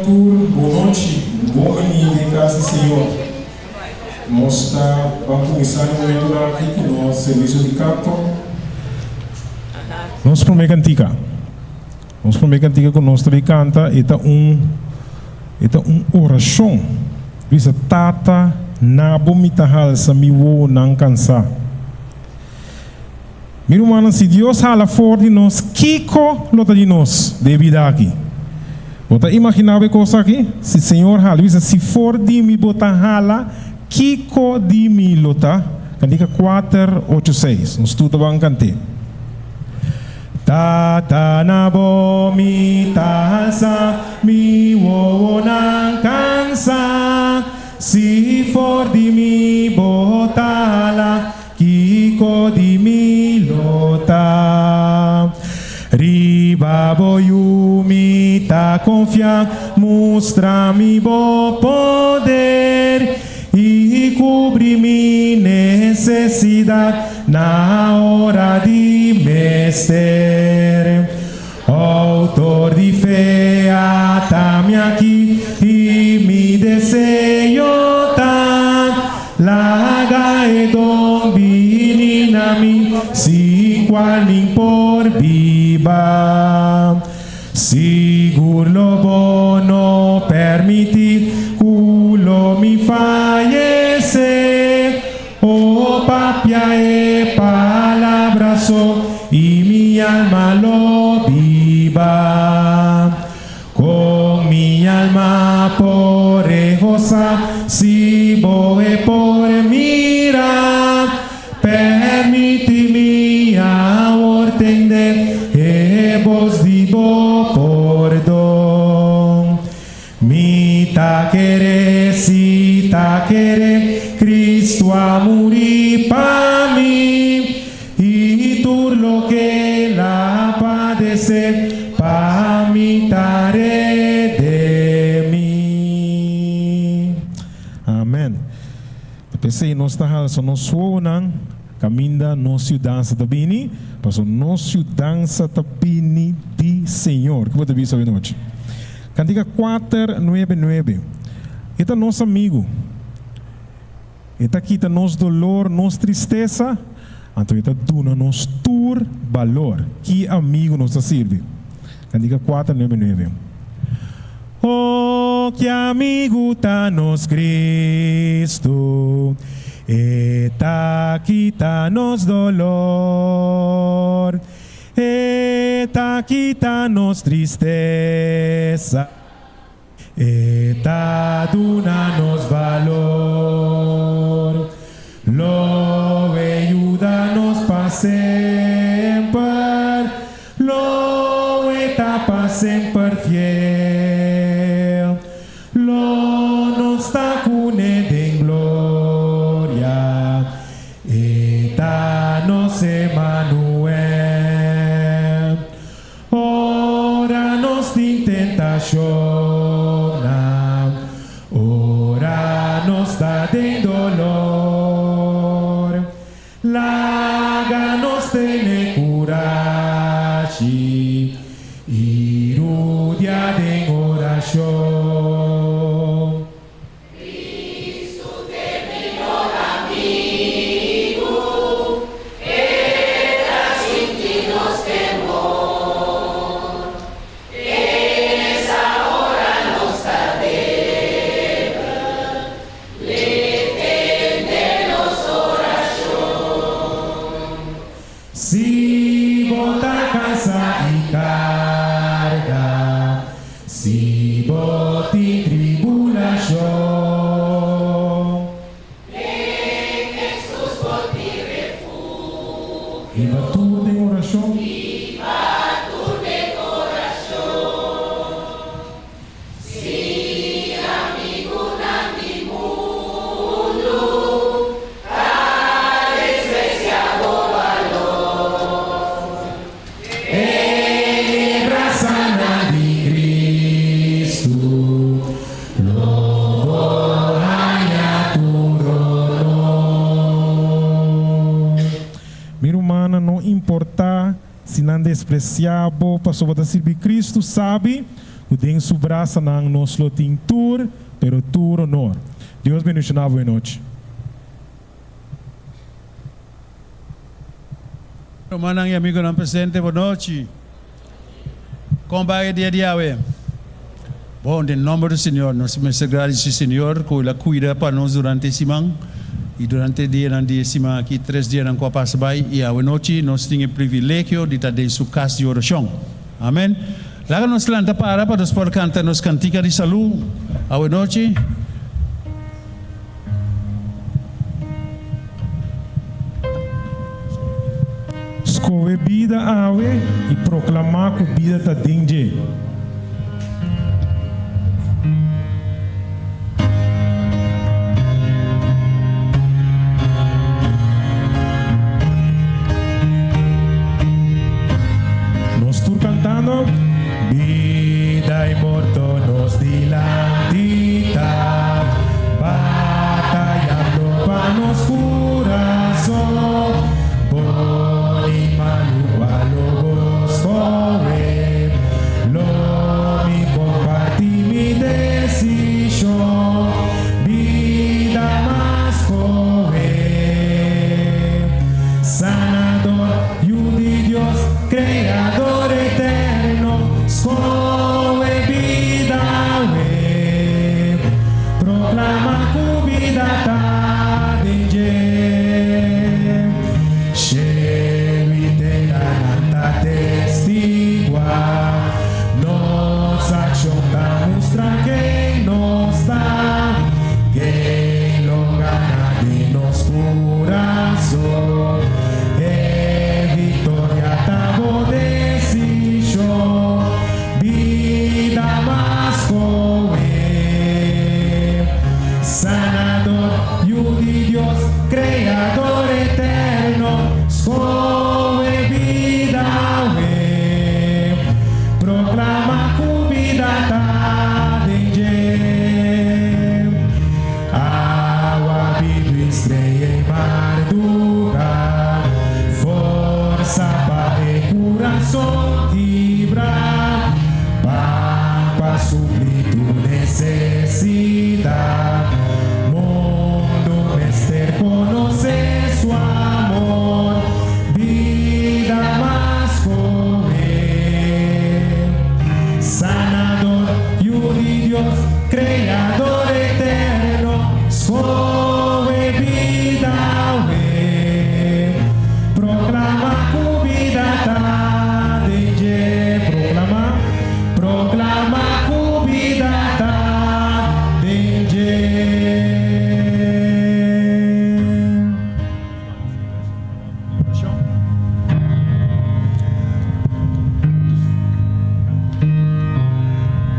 Boa noite, bom domingo em graça do Senhor. Nós vamos começar o momento aqui com o nosso serviço de canto. Nós primeira cantiga. Nós primeira cantiga que nós também canta é oração. Visa tata nabo mitahal sa miwo nang cansa. Meu irmão, se Deus fala fora de nós, Kiko lota de nós, devido aqui. Você imaginava coisa aqui? Se o Senhor fala, se for de mim, bota hala, Kiko de mim lota. Candica 486. Nós tudo vamos cantar. Tata na bomi tasa mi wo nang kansa. Se for de mim, bota hala, Kiko de mim lota. Riba boiumi ta confiar, mostra-me bom poder e cobrir-me necessidade na hora de mestre. Autor de fé, ata-me aqui e me desejo tá. Laga e dom bininami, si qual nem por viva. Seguro bono permitir culo mi fallece. Oh papia e palabra so y mi alma lo viva. Con mi alma por goza, si voy por mirar, permite-me a entender e vos digo por dom. Mi ta querer, si ta querer, Cristo a morir para mí, y tú lo que la padecer, para mí tare de mí. Amém. Pensei, nós estamos nós suonang caminda nossa dança tabini, passo nossa dança tabini de Senhor. Que você viu essa noite? Cantiga 499. Eta nosso amigo. Eta quita nos dolor, nos tristeza. Então eta duna nos tur valor. Que amigo nos serve? Cantiga 499. Oh, que amigo tá nos Cristo. Eta quita nos dolor, eta quita nos tristeza, eta duna nos valor, lo ayuda-nos para sempre, lo eta para sempre fiel, lo nos está cune de gloria, eta nos Emmanuel, ora nos de tentación, ora nos da de dolor, laga nos tiene coragem, irudia de oración. Si bota cansa y carga, si bota tribulación, en Jesús por ti refugio, y va tú de oración, y va tu de corazón. Si amigo nandi mundo, a despreciado valor, en razana de Cristo, logo hanya tu dolor. Minha irmã, não importa se não despreciável, para só servir Cristo, sabe? O den su braça nang nos lo ting tur, pero tur honor. Deus bendiga na boa noite. Manang e amigo não presente, boa noite. Como vai dia de hoje? Bom, em nome do Senhor, nós me agradecemos, Senhor, que Ele cuida para nós durante esse semana. E durante o dia de semana aqui, 3 dias não passa bem. E a noite nós temos o privilégio de estar em sua casa de oração. Amém? Lá nós lanta para nós poder cantar nos cantigas de saúde. A noite. Escolhe vida awe e proclamar que vida está dentro. Nós estamos cantando vida e morto nos dilantita, batalhando para nos coração. Boni malu alobos corre, lo mi comparti mi decisión, vida más corre, sanador, y Dios, creador eterno, scoe vida we, proclama tu vida ta de testigua, nos achotamos quem nos dá, quem lo gana de nos coração, é vitória tamo decisão, vida mais coe, sanador, y de Dios, creador eterno, scoe vida we, proclama tu vida ta denge, água viva estreia em mar dura, força para o coração vibrar, para suprir tu necessidade, mundo mister conocer su amor, vida más corre, sanador, y de Dios, creador eterno, scoe vida we, proclama tu vida ta denge, proclama tu vida ta denge.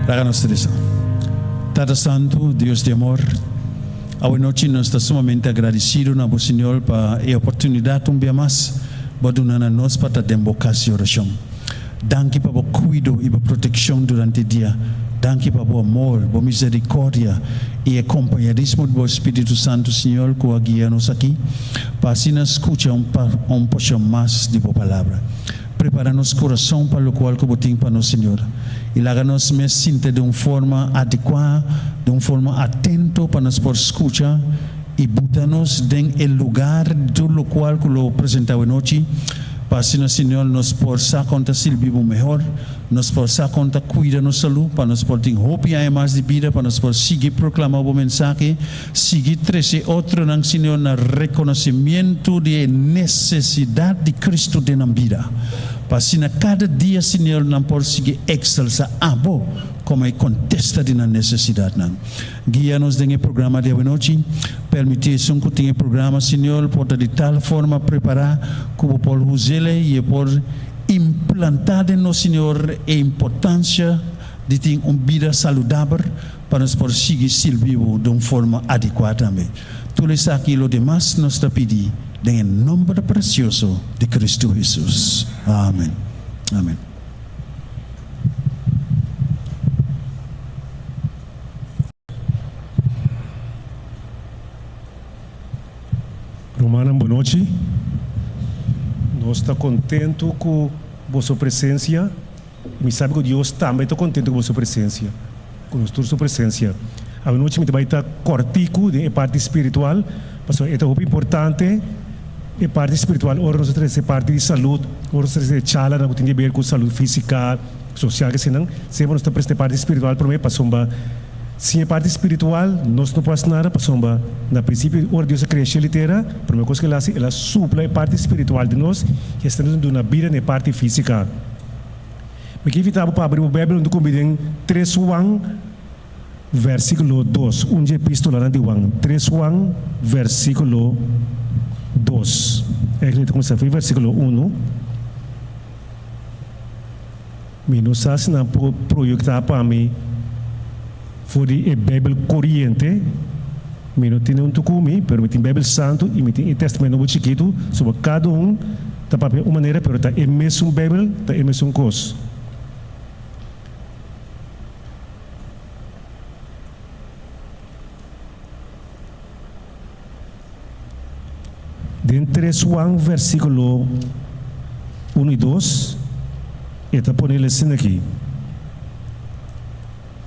Háganos tres. Tata Santo, Dios de amor, hoy noche nos está sumamente agradecido a vos, Señor, para la oportunidad un día más, para darnos para dembocar su oración. Danke para vos cuidado y protección durante el día. Danke para vos amor, vos misericordia y el compañerismo de vos Espíritu Santo, Señor, que guía-nos aquí, para así nos escuchar un poco más de vos palabra. Prepara-nos coração para o qual que botem para nós, Senhor. E laga-nos me sinta de uma forma adequada, de uma forma atento para nós por escutar e botar-nos em lugar do qual que lo apresentava noite, para assim, Senhor, nos possa conta servir melhor, nos possa conta cuidar da saúde, para nós por ter hope e mais de vida, para nós por seguir proclamar o mensagem, seguir trazer outro, Senhor, na reconhecimento de necessidade de Cristo de na vida. Para cada dia, Senhor, não pode seguir excelsa abo, como é contesta de na necessidade. Guia-nos nesse programa de hoje, permitir-se que tenha programa, Senhor, pode de tal forma preparar como por usá-lo e por implantar em nós, Senhor, a importância de ter uma vida saudável para nós por seguir servir de uma forma adequada também. Tudo isso aqui, o demais, nós te pedimos. En el nombre precioso de Cristo Jesús. Amén. Amén. Romana, boa noite. Nós estamos contentos com vossa presença Me sabe que Deus também está contente com a sua presença, com a sua presença. A noite me vai estar cortico de parte espiritual, mas é muito importante a parte espiritual. Ora nós temos a parte de saúde, ora nós temos a chala na que tem a ver com saúde física, social, que senão sempre nós temos a parte espiritual para mim, passomba. Sem a parte espiritual, nós não fazemos nada, passomba. Na princípio, ora Deus criou a litera, a primeira coisa que ela supla a parte espiritual de nós, que está dando na vida na parte física. Me que invitava para abrir o Bíblia, onde convidem 3 Juan, versículo 2, onde epístola de Juan, 3 Juan, versículo 2. É que começa a versículo 1. Nós estamos projetar para mim, for a Bíblia corrente, não tem um documento, mas tem a Bíblia Santo e tem o Testamento Novo Chiquito, sobre cada está para uma maneira, mas está a mesma Bíblia, está a mesma coisa. Dentro de Juan, versículo 1 e 2, está ponendo assim aqui.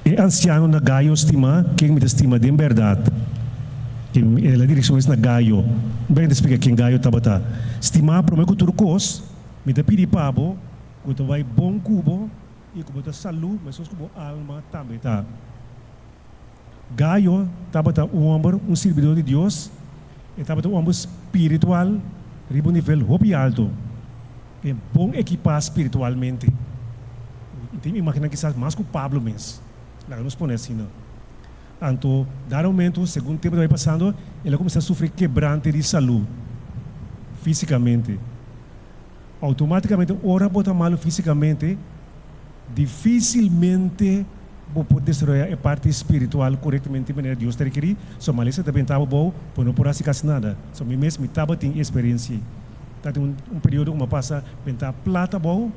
E anciano na Gaio estima, quem me estima de verdade. A direção é na Gaio. Bem, explica quem Gaio está. Estima para o meu futuro cos, me dá pedir para o que vai bom cubo e que vai saúde, mas os cubo alma também tá. Gaio está um homem, um servidor de Deus. Estava um homem espiritual, ribo nível hobby alto, é bom equipar espiritualmente. Então, imagina que mais que o Pablo mesmo, lá nos põe assim, não? Então, dar aumento, segundo o tempo vai passando, ele começa a sofrer quebrante de saúde, fisicamente. Automaticamente, ora bota mal fisicamente, dificilmente vou poder destruir a parte espiritual corretamente de maneira Deus ter querido. Só malícia também estava bom, por não por assim quase nada. Só me mesmo estava tem experiência. Tá tem um período uma passa pentar plata bom,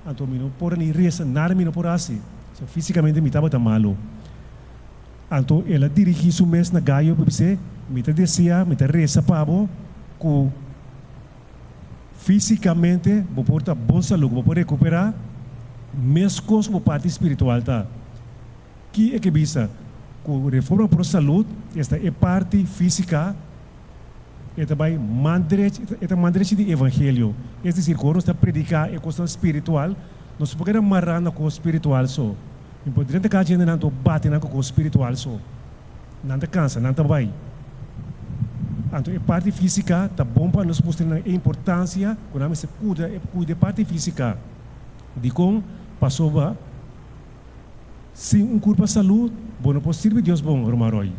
então me não por nem reza nada me não por assim. Só fisicamente me estava tão malo. Então ela dirigiu isso mesmo na Gaio para você, me te descia, me te reza para bom, que fisicamente vou portar bom saúde, vou poder recuperar, mesmo com a parte espiritual tá. Que é que visa com reforma para a saúde, esta é parte física, é também mandrete de evangelho. É dizer, quando nós predicar a questão espiritual, nós podemos amarrar na coisa espiritual só. Não podemos ter gente não bate na coisa espiritual só. Não cansa, não vai. Então, a parte física está bom para nós mostrar a importância quando nós cuida da parte física. De como passou sem um corpo de saúde, bom, não pode servir Deus bom, Romaroi.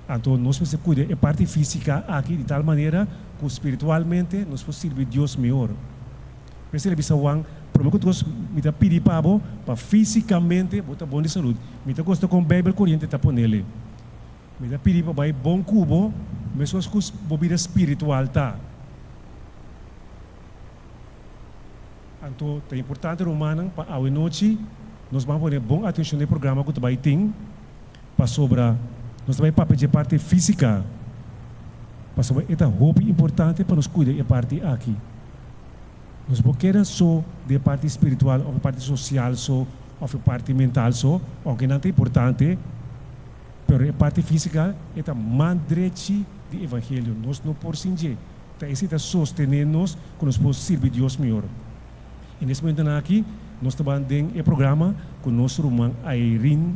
Então, nós precisamos cuidar da parte física aqui de tal maneira que espiritualmente nós podemos servir Deus melhor. Por isso, ele disse, Juan, prometo que Deus me dá pedir para fisicamente botar bom de saúde. Me dá gosto com a Bíblia corrente está por nele. Me dá pedir para bom cubo, mas as coisas bobida espiritual tá. Então, é importante, Romana, para a noite, nós vamos pôr boa atenção no programa que também tem, para sobre, nós também para pedir parte física, para sobre, é roupa importante para nos cuidar da parte aqui. Nós não queremos só da parte espiritual, ou da parte social, só, ou da parte mental, só, aunque não é importante, mas a parte física é a mandrete do evangelho. Nós não podemos sentir, esse está sostenendo-nos, que nós podemos servir Deus melhor. E nesse momento aqui, nós estamos em um programa com o nosso irmão Airin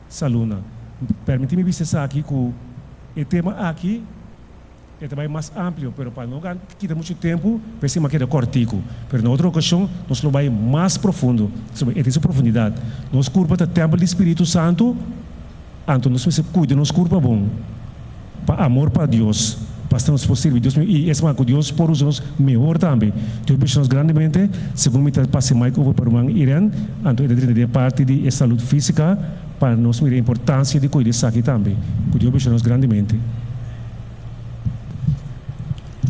Saluna. Permite-me dizer aqui que o tema aqui é também mais amplo, mas para não quitar muito tempo, pensei que era cortico. Mas na outra ocasião, nós vamos mais profundo, sobre essa profundidade. Nós curva o templo do Espírito Santo, então nós precisamos cuidar do nosso corpo bom, para amor para Deus. Bastante possível, Deus, e esse marco Deus por usar-nos melhor também. Deus bendice-nos grandemente, segundo me passe mais para o irmão Irene, então ele de parte de saúde física, para nós ver a importância de cuidar disso aqui também. Que Deus bendice-nos grandemente.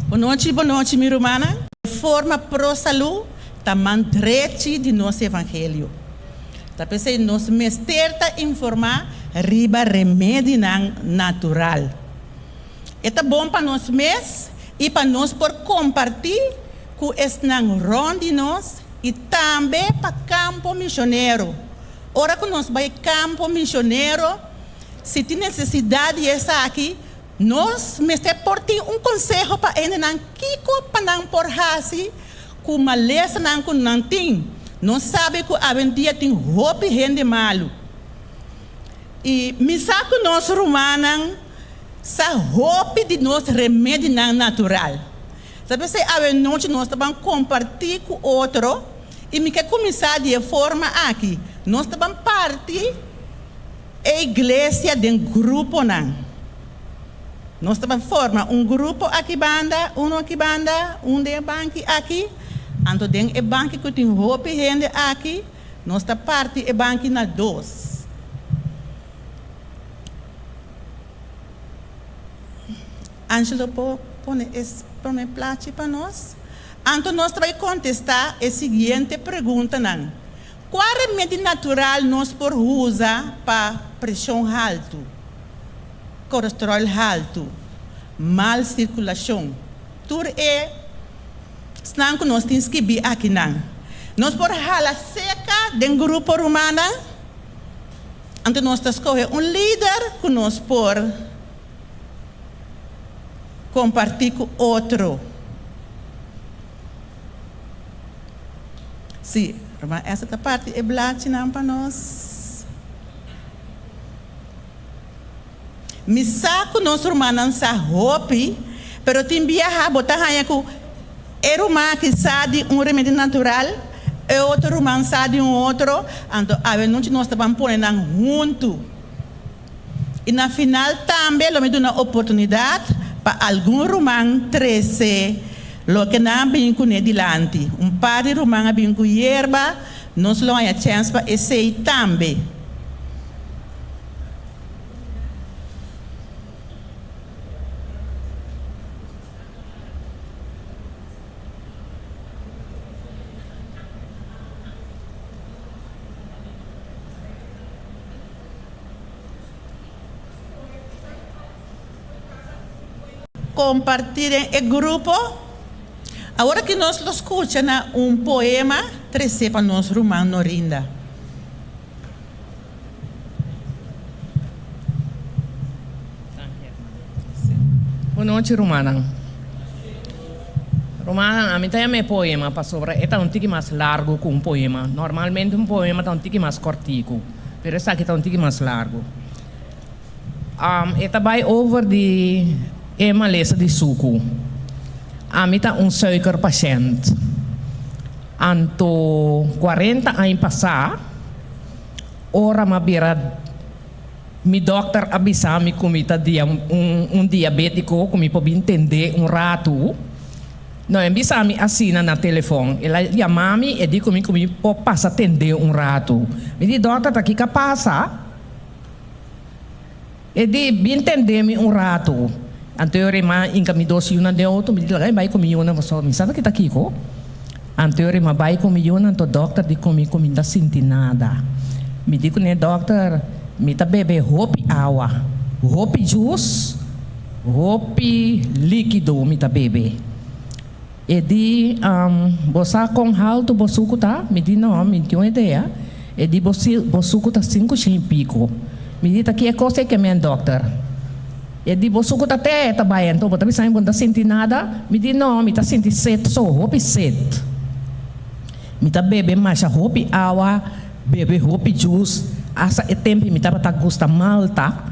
Boa noite, minha irmã. Forma pro saúde, tá mandrete de nosso evangelho. Tá pensei, nós mesterta informar, riba remédio natural. É bom para nós mesmos e para nós por compartilhar com esse rond de nós e também para campo missionário. Ora que nós vamos campo missionário, se tem necessidade essa aqui, nós mestre por ti conselho para ele não kiko para não por hasi, com uma lesa não com não tem. Nós sabe que a dia tem roupa e rende malo. E me sabe que nós romanos sa roupa de nós remédio não natural. Sabe se a noite nós estamos compartilhar com outro e me quer começar de forma aqui. Nós estamos parte a igreja de grupo não. Nós estamos forma grupo aqui banda, de banco aqui. Anto den e banco que tem roupa e rende aqui, nós estamos parte e banco na 2. Angelo, põe esse plate para nós. Então, nós vamos contestar a seguinte pergunta. Qual remédio natural nós podemos usar para pressão alta, colesterol alto, mal circulação? Tudo é, senão que nós temos que vir aqui. Nós podemos falar seca do grupo romano. Então, nós temos que escolher líder que nós podemos compartilhar com outro. Sim, essa parte é blate para nós. Me saco nós romanos sa hopi, pero timbia ha botar hanya ku eruma que sabe remédio natural, e outro romano sabe outro, então a nós estamos pondo junto. E na final também lo me dá uma oportunidade para algum romano 13 lo que não vem com delante. Par de romano vem com hierba, nós não há chance para esse também. Compartilhem o grupo. Agora que nós escutamos poema, 13 para nós romano Norinda. Boa noite, Romana. Romana, a mim tem poema para sobre. É um tique mais largo que poema. Normalmente poema é um tique mais curtico. Pero essa aqui é um tique mais largo. É também over de maleza de suco. A mim tá suiker paciente. Anto 40 anos passar, ora ma bira mi doctor avisami que tá dia diabético, que me pode entender rato. Não, avisami assina na telefone. Ela chamami e dico que me pode passar atender rato. Me diz, doutor, tá aqui que passa? E diz, entender-me rato. Anteriorima incamidosi yun de auto, me dilagay bay kumi yun na so misada kita kiko. Anteriorima bay kumi yun to doctor di kumi da sinti nada. Me di ko ne doctor, me ta bebe hopi awa, hopi juice, hopi líquido me ta bebe. E di bosa kong halto bosuko ta, me di não, me tinha ideia. E di bosuko ta 5 pico. Me di ta que é coisa que me doctor. E di bosuko tate tabayan to, tapi saya pun tak senti nada. Mi di no, mi tak senti set so hopi set. Mi tak bebe masha hopi awa, bebe hopi juice. Asa tempo mi tak gusta malta.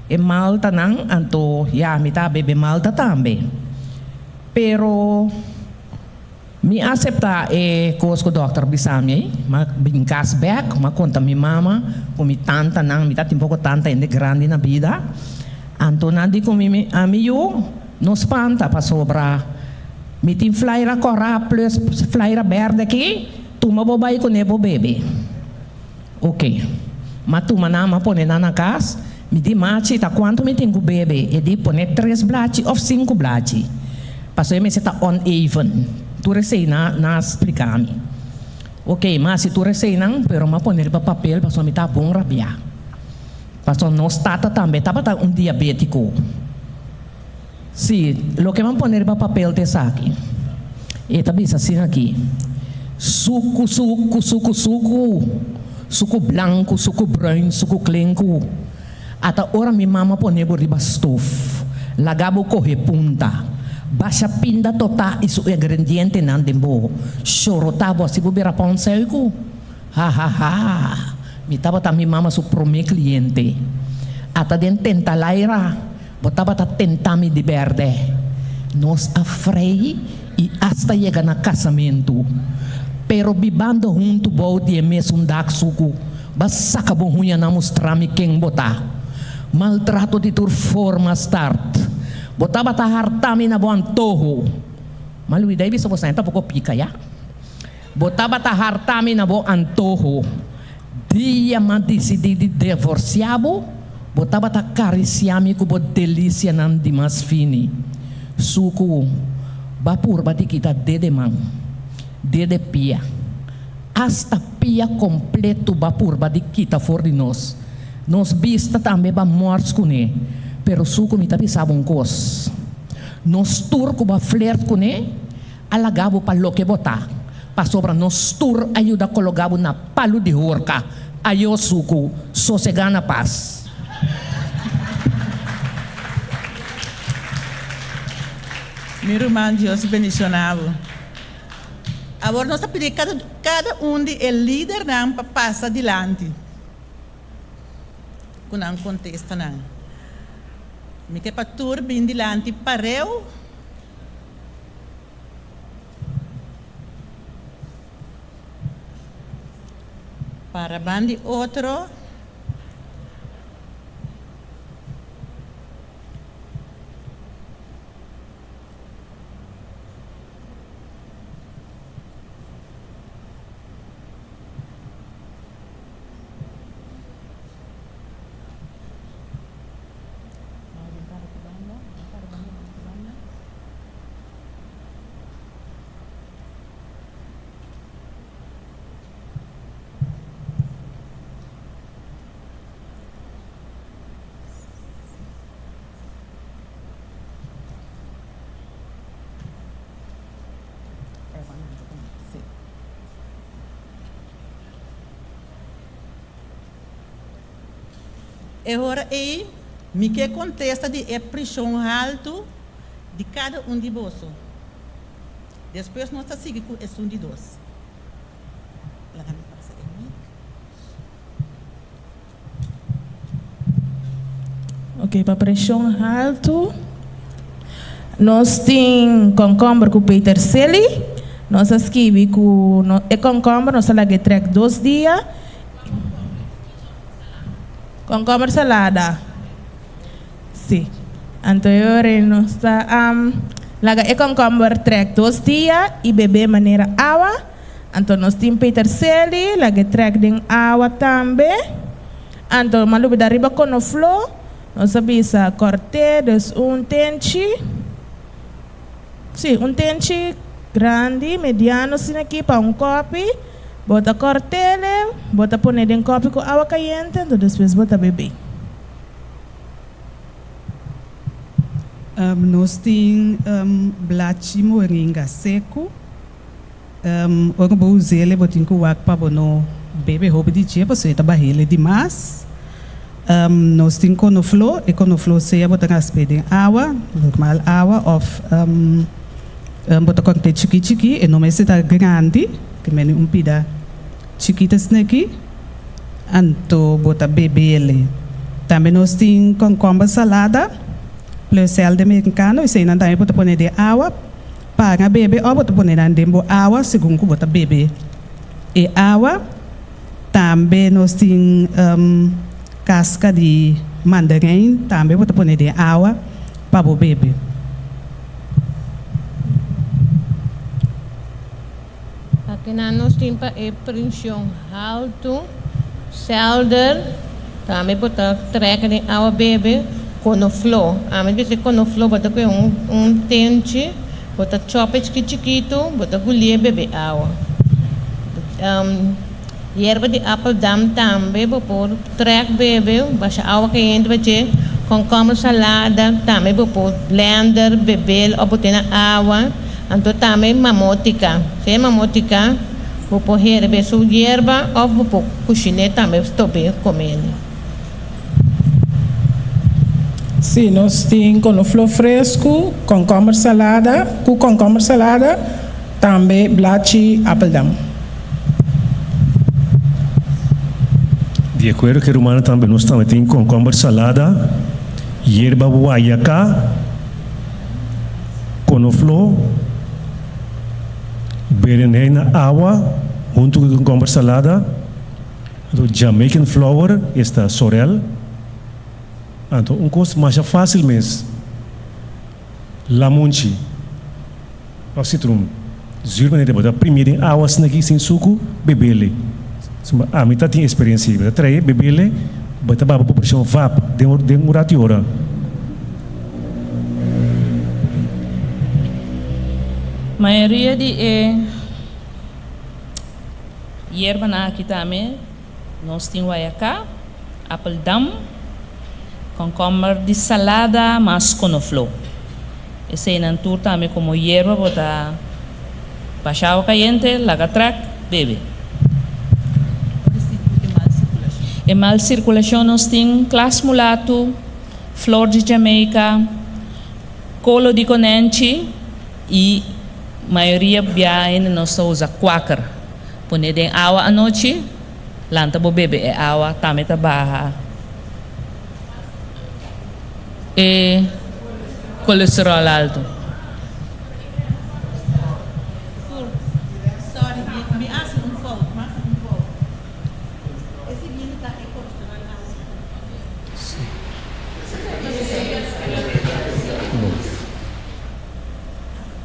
E malta nang anto ya mi tak bebe malta tambe. Pero mi accepta coisa que o doctor bisami, ma brincar back, ma conta mi mama, com mi tanta nang mi tak pouco tanta ainda grande na vida. Anto nandi ko mi amigo no spanta pa sobra mitin flyra corra plus flyra verde aqui tu mabobay ko nebo bebe. Ok, matu manama pone na casa me di machi ta quanto mi tengo bebe e di pone 3 blati of 5 blati passo me se ta uneven tu resei na explicami. Ok, mas se tu resei nang pero ma poner pa papel passo mi ta pon rabia. Pastor, nós tata também, estava diabético. Sim, lo que vamos poner para papel de aqui. E também assim aqui. Suco, suco, suco, suco. Suco branco, suco bruin, suco clenco. Ata ora mi mama ponebo riba stove. Lagabo corre punta. Baixa pinda tota isu ingrediente nandembo. Chorotabo si bubira pa un seuko. Ha ha ha. Mi taba ta mi mama su prome cliente. Ata den tenta laira. Botaba ta tentami de verde. Nos afrei e hasta llegar na casamento. Pero bibando junto bom dia mesmo suco. Basaka bom ruim na mostrar-me quem botar. Maltrato de tur forma start. Botava ta hartami na bom antojo. Maluí daí bisa você tá pouco pica ya. Botava ta hartami na bom antojo. Dia man decidi de divorciabo. Botava ta cariciami com bo delícia nan dimas fini. Suco bapur bati kita dede man. Dede pia. Hasta pia completo bapur bati kita for de nós. Nos vista também ba mortos com ele. Pero suco mi tapi sabon kos. Nos turco ba flirt com ele. Alagabo pa lo que botar. Pa sobra nos tur ajuda colocabo na palo de horca. Ayo suco sossega na paz. Meu irmão, Deus bendicionado. Agora nós pedimos cada de é líder não para passar adiante. Com não contesta não. Me que para tur bem adiante pareu. Para bandi outro. E ora aí, me que contesta de pressão alto de cada de bolso. Depois nós seguimos com esse de dois. Ok, para pressão alto, nós temos concombre com Peter Selly, nós escrevemos com concombre, nós falamos que track 2 dias. Concombre salada. Sim. Anterior nós está laga concombre track 2 dias e beber maneira água. Então nós temos Peter Selly, laga track de água também. Então maluco da riba com o flow, nós sabemos corte des tenchi. Sim, tenchi grande, mediano, assim aqui para copo. Bota cortele, bota poner em copo com água caliente, então depois bota beber. Nós temos blachi moringa seco. Orang bom usar botin com água para bono beber roupa de dia, você tá barrele demais. Nós temos conoflor, e conoflor seja botar raspedo em água, normal água, ou botar corte chiqui, e não é se tá grande. Que meni pida chiquitas aqui, anto bota bebê ele. Também nós temos concombre salada, plus sal de americano, e se não também bota poner de água para bebê, ou bota poner dentro água, segundo que bota bebê. E água, também nós temos casca de mandarim, também bota poner de água para o bebê. Aqui nós temos pressão alto, selder, também botar treca de água bebê, conoflor. A mim dizer conoflor, botar com tente, botar chope chiquito, botar colher bebê água. Erva de apple dam também, botar treca bebê, baixa água quente, botar concombre salada, também botar blender, bebê, ou botar na água. Então também mamotica. Se mamotica, vou pôr herbe su hierba ou vou pôr coxinha também estou bem comendo. Sim, nós temos couve-flor fresco, concombre salada, com concombre salada, também blachi apeldamu. De acordo com o romano também nós também tem concombre salada, hierba guaiacá, couve-flor, berenjena água, junto com concombre salada, do Jamaican flower, esta sorrel. Então, coisa mais fácil mesmo. Lamunchi, o citrum, zurba de botar primeiro água aqui sem suco, bebele. A mim tem experiência, botar trai, bebele, botar baba por pressão vap, de murati hora. Maioria de hierba na aqui também, nós temos guaiacá, apeldamu, concombre de salada, mas couve-flor. Esse é na tour também como hierba, botar pachau caliente, lagatrac, bebe. Em mal circulação nós temos classe mulato, flor de Jamaica, colo de conenche e maioria ainda nós usa quaker. Põe em água à noite, lanta bo bebe é água, também tá barra. E colesterol alto. Sorry, me ask um pouco. Esse menino está em colesterol alto.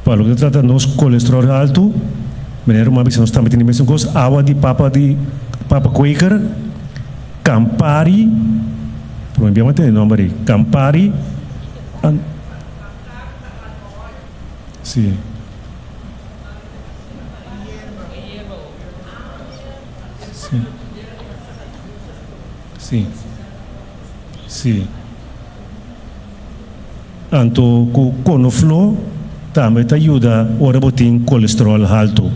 Para o que trata nosso colesterol alto, menino uma vez nós também temos mesmo coisa, água de papa Quaker, Campari, não me tem nome aí, Campari, sim. Sim. Sim. Sim. Então, com couve-flor também te ajuda a botar colesterol alto.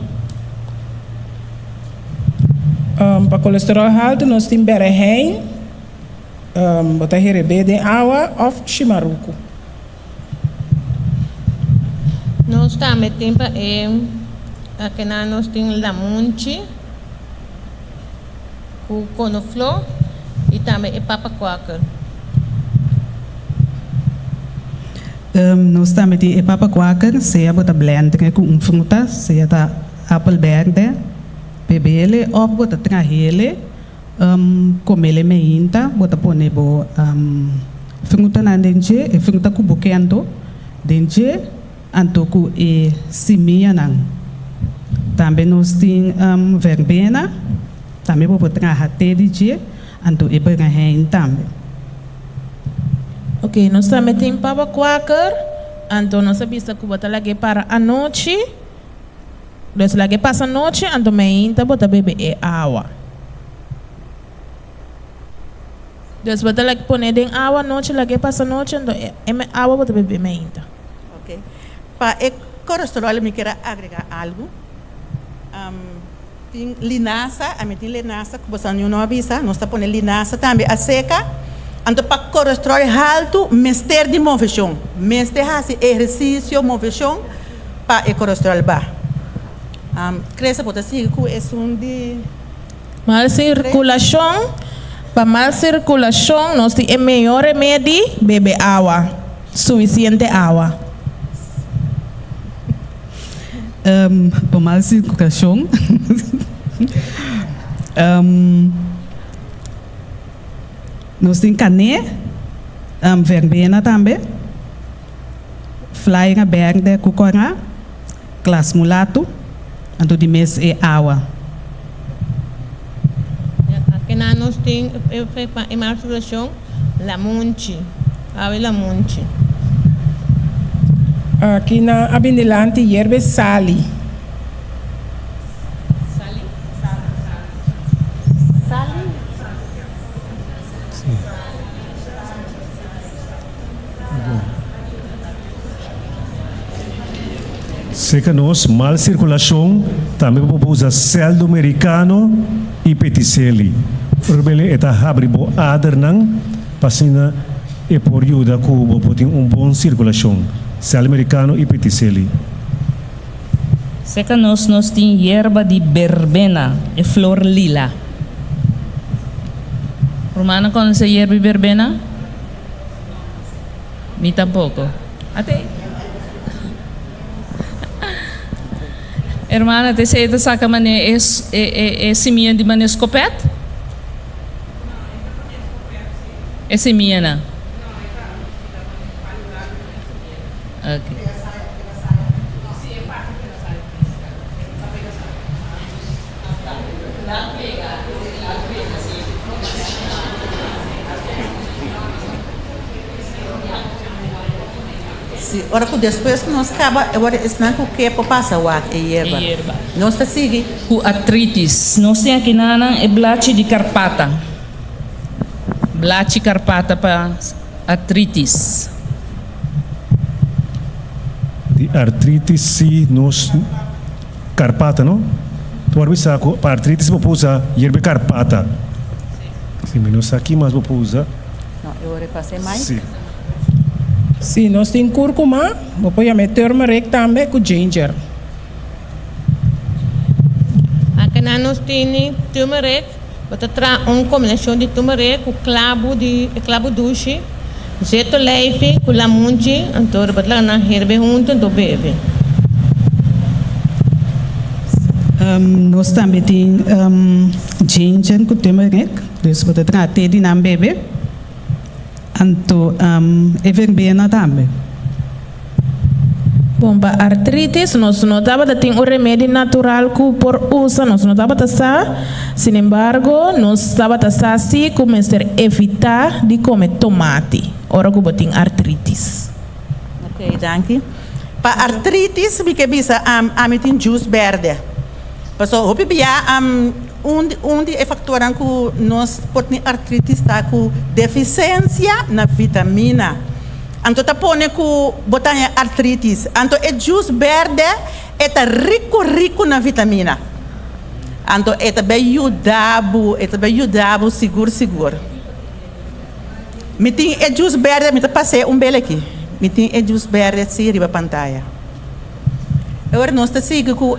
Para colesterol alto, nós temos berenjena, botar herbe de água ou chimaruco. Nós também temos aqui nós temos lamunchi, com couve-flor e também papa quaker. Nós também temos papa quaker, se é botar blender com fruta, se é da apple verde, bebele ou botar trahele, comele meinta, botar pone bo fruta na dentje, e fruta com buquento, dentje, anto com e simia nang. Também nós temos verbena, também vou botar hate de dia, anto e berenjena também. Ok, nós também temos papa quaker, então nós sabemos que botar lagi para a noite, nós lagi passa a noite, então meinta botar bebe e água. Nós botar lagi pone em água noite, lagi passa a noite, então água botar bebe meinta. Ok. Para o colesterol, eu quero agregar algo. Tem linaça, a mim tem linaça, que você não avisa, nós está pondo linaça também a seca. Então, para colesterol alto, mestre de movição. Mestre faz exercício, movição, para o colesterol baixo. Cresce, pode ser que é de... Mal circulação, para mal circulação, nós temos o melhor remédio, beber água, suficiente água. Para mal circulação, nós temos cané, verbena também, flying verde, cucora, classe mulato, então de mês é água. Aqui nós temos em maturação lamunchi, água lamunchi. Aqui na abindilante hierbe sali. Sei que nós, mal circulação, também podemos usar seldo americano e peticeli. Urbele eta abre bo ader nang, pasina e por ajuda com bom circulação. Seldo americano e peticeli. Sei que nós temos hierba de verbena e flor lila. Romana conhece hierba de verbena? Mi tampoco. Até. Hermana, te sei saca mané é seminha de mané escopete? É seminha, não? Ok. Ora que depois que nós acaba, agora estão com o que para passar o ar e erva. Nós está seguindo. Com artritis. Nós temos aqui na blachi de carpata. Blachi carpata para artritis. De artritis sim, nós carpata, não? Tu vai usar para artritis vou usar hierba carpata. Sim, nós aqui mais vou usar. Não, eu vou passar mais. Sim. Sim, nós temos cúrcuma, vou pôr turmeric também com ginger. Aqui nós temos turmeric, vou trazer uma combinação de turmeric com clavo doce, zeto leife com lamunchi, então vou trazer na herbe junto do bebê. Nós também temos ginger com turmeric, dus vou trazer de nam bebê. Anto verbena também. Bom, para artritis, nós não estava a ter um remédio natural que por uso, nós não estava a estar. Sin embargo, nós estava a estar assim, começar a evitar de comer tomate. Ora que tem artritis. Ok, danke. Para artritis, me que bisa tem juice verde. Paso, hopi biya onde é fator que nós podemos artritis está com deficiência na vitamina. Então tá põe com botar artritis. Então é juice verde é rico na vitamina. Então é bem ajudado, seguro. Me tem é juice verde, me tá passei belo aqui. Me tem é juice verde sim riba pantalla. Agora nós tá seguindo com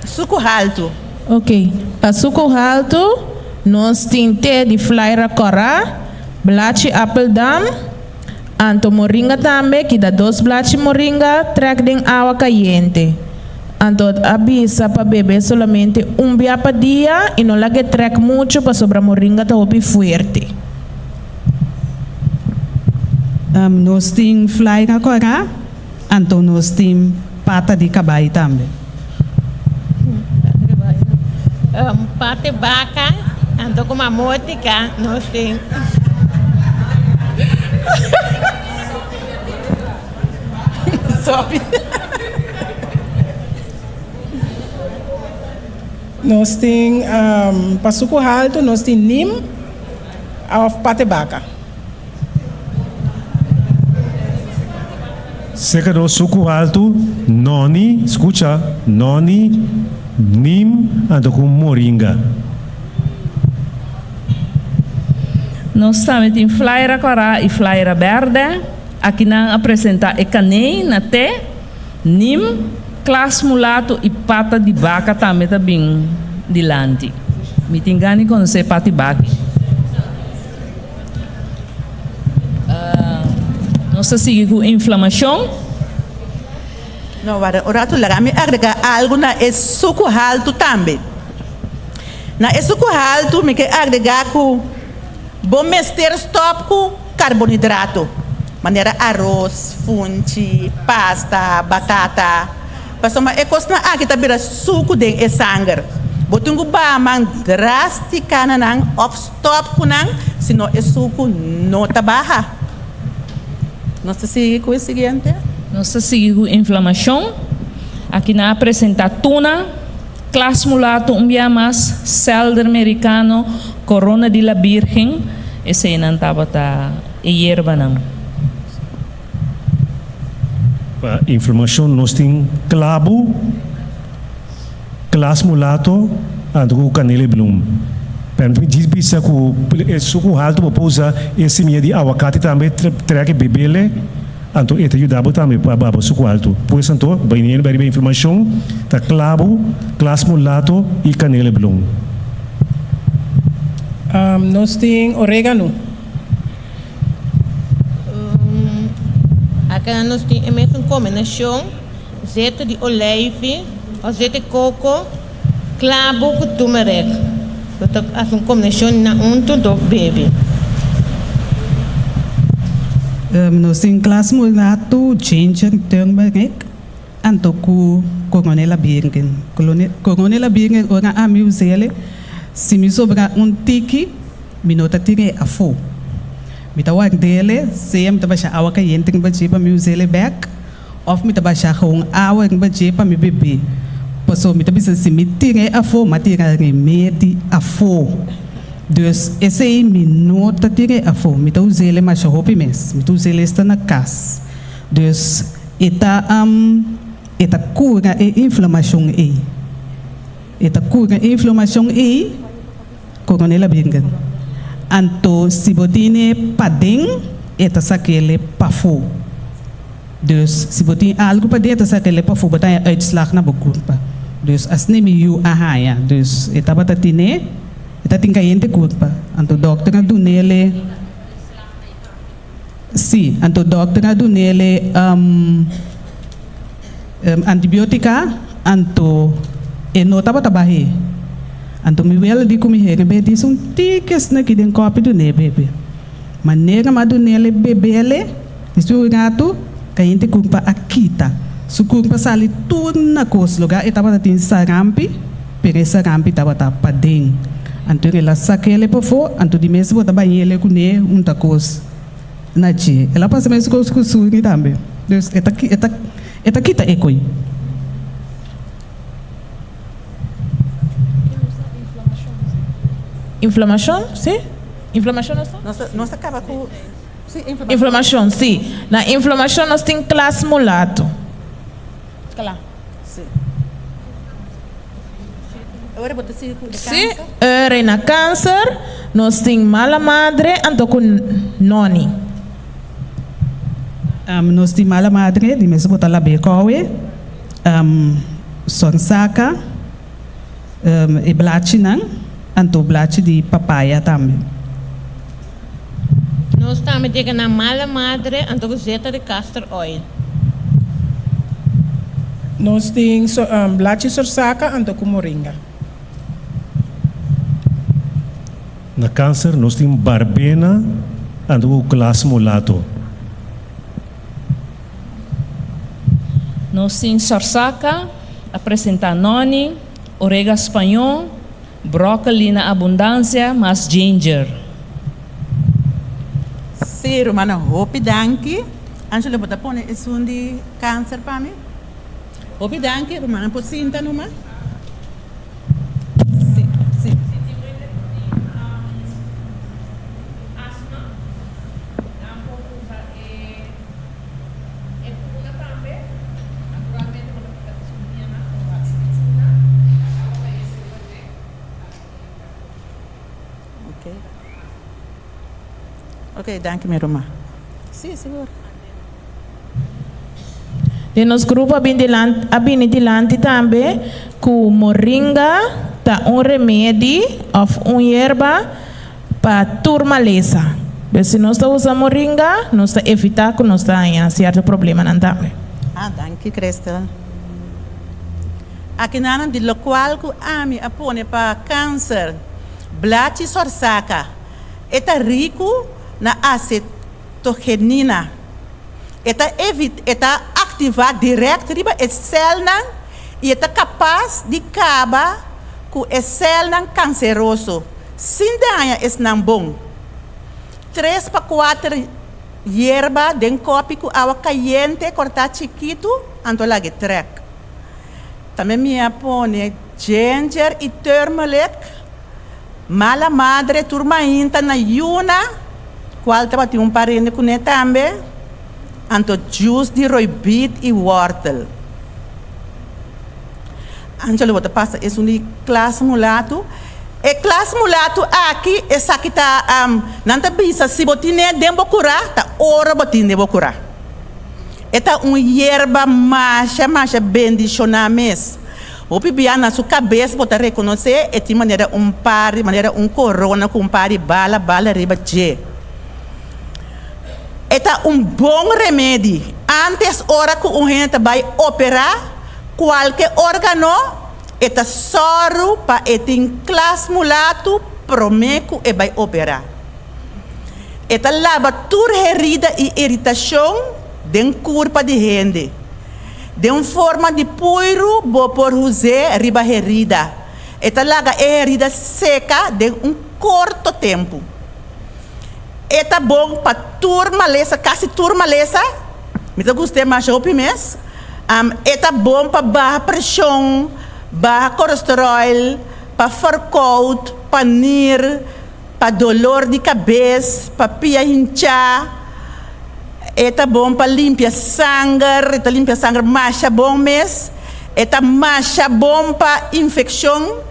suco alto. Ok. Para suco alto, nós temos té de flyra cora, blachi apple dam, anto moringa também, que dá 2 blachi moringa, traga em água caliente. Anto avisa para beber solamente dia por dia e não lhe traga muito para sobra moringa tá opi fuerte. Nós temos flyra cora, anto nós temos pata de cabai também. Pate vaca, ando com uma mótica, nós temos. Sobe. Nós temos, para suco alto, nós temos nim, of pate vaca. Seca no suco alto, noni, escucha, noni, nim, ando com moringa. Nós também temos flyra cora e flyra verde. Aqui nós apresentamos canei na té, nim, clas mulato e pata de vaca também está bem dilante. Me engane quando você pata de vaca. Nós seguimos com inflamação. Não, ora tu me agregar algo na suco alto também. Na suco alto me quer agregar com bom mestre stop com carboidrato. Maneira arroz, fungi, pasta, batata. Passou uma coisa aqui também suco de sangue. Botungo ba man drástica nan off stop kunang sino suco não tabaha. Nós seguimos com o seguinte. Nós seguimos inflamação. Aqui na apresenta tuna, clas mulato mais, selder americano, corona de la virgen. Esse não estava a hierba não. para informação nós tem clavo, clas mulato, ando canela bloom. Perto diz bisa ku suku alto para usar esse meia de aguacate também traga bebele, ando eta ajudava também para babo suku alto. Pois então, bem bem informação, tá clavo, clas mulato e canela bloom. Nós temos orégano. Aqui nós temos uma combinação azeite de olive, azeite de coco, clavo com turmeric. Então, é uma combinação na do bebê. Nós temos clas mulato, ginger, turmeric, anto ku coronela birgen. Coronela birgen ora a mi usele. Se me sobrar tiki, me nota tire a fogo. Me tá o dele, se me tá baixar água quente que baixar para me usar ele back, ou me tá baixar com água que baixar para me beber. Passou me tá pensando se me tire a fogo, mas tira remédio a fogo. Dus esse aí me nota tire a fogo, me tá usar ele mais roupa mesmo, me tá usar ele está na casa. Dus eta cura e inflamação aí. Eta cura e inflamação aí. Coronela bingan. Anto si botine pading, eta sakele pafo. Dus si botine algo pa eta sakele pafo, botanya uitslag na bokurpa. Dus as nemi yu ahaya. Dus eta batatine, eta tingkayente kurpa. Anto dokter do nele. Si, anto dokter do nele antibiotika, anto enota batabahe. Anto mi wel di kumi hege be di sun tikes na kiden kopi do ne bebe. Manega madu nele bebele, isu gato, kayente kumpa akita. Su kumpa sali tuna kos lugar etaba tin sarampi, pere sarampi taba padeng. Anto ela sakele pofo, anto di mesi bota banhele kune kos na chi. Ela passa mais kos kusuri tambe. Dus eta kita ekoi. Inflamação, sim? Inflamação, Nós acaba com inflamação, sim. Na inflamação nós temos clas mulato. Claro. Sim. Agora bota círculo de Sim, câncer. na câncer nós temos mala madre, anto com noni. Nós temos mala madre, de mesmo botar lá becoe, sonsaca, e blachinang. Anto blachi de papaya também. Nós também temos na mala madre, anto azeite de castor oil. Nós temos blachi sorsaca, anto com moringa. Na câncer, nós temos barbena, anto o clas mulato. Nós temos sorsaca, apresentar noni, orégano espanhol, brócoli na abundância, mas ginger. Sim, Romana, hopi danki. Angela, bota pone esse de câncer para mim. Hopi danki, Romana, por cinta numa. Sim, sim. Ok, danke minha irmã. Sim, senhor. E nos grupo abini dilante também com moringa, tá remédio ou erva para turmaleza. Se nós estamos usando moringa, nós estamos evitando que nós tenhamos certo problema não também. Danke, Cristel. Aqui na de local que ami apone para câncer, blachi sorsaca, eta rico na acetogenina. Eta ativar direto riba a célula e eta capaz de acabar com a célula canceroso. Sem danha é não bom. 3 para 4 hierba den copo com água quente, cortar chiquito, antola que trek. Também me apone ginger e turmeric, mala madre, turma inta na yuna, qual estava tem parente com ele também. anto juice de roibit e wortel. Angelo bota passa é classe mulato. E classe mulato aqui é aqui tá nanta bisa se botine dembo curar tá ora botine dembo curar. Eta hierba macha bendicionar mes. O pibia na sua cabeça bota reconhecer e de maneira maneira corona com bala riba je. Eta bom remédio. Antes hora que gente vai operar qualquer órgano eta soro para etin classe mulato promeco e vai operar. Eta lava tur herida e irritação den curva de gente. De forma de poiro bo por usar riba herida. Eta laga herida seca de curto tempo. Eta bom para turma lesa, quase turma lesa. Me gostei mais o mês. Eta bom para baixa pressão, baixa colesterol, para verkoud, para nir, para dolor de cabeça, para pia hinchar. Eta bom para limpar sangue, eta limpar sangue macha bom mês. Eta macha bom para infecção.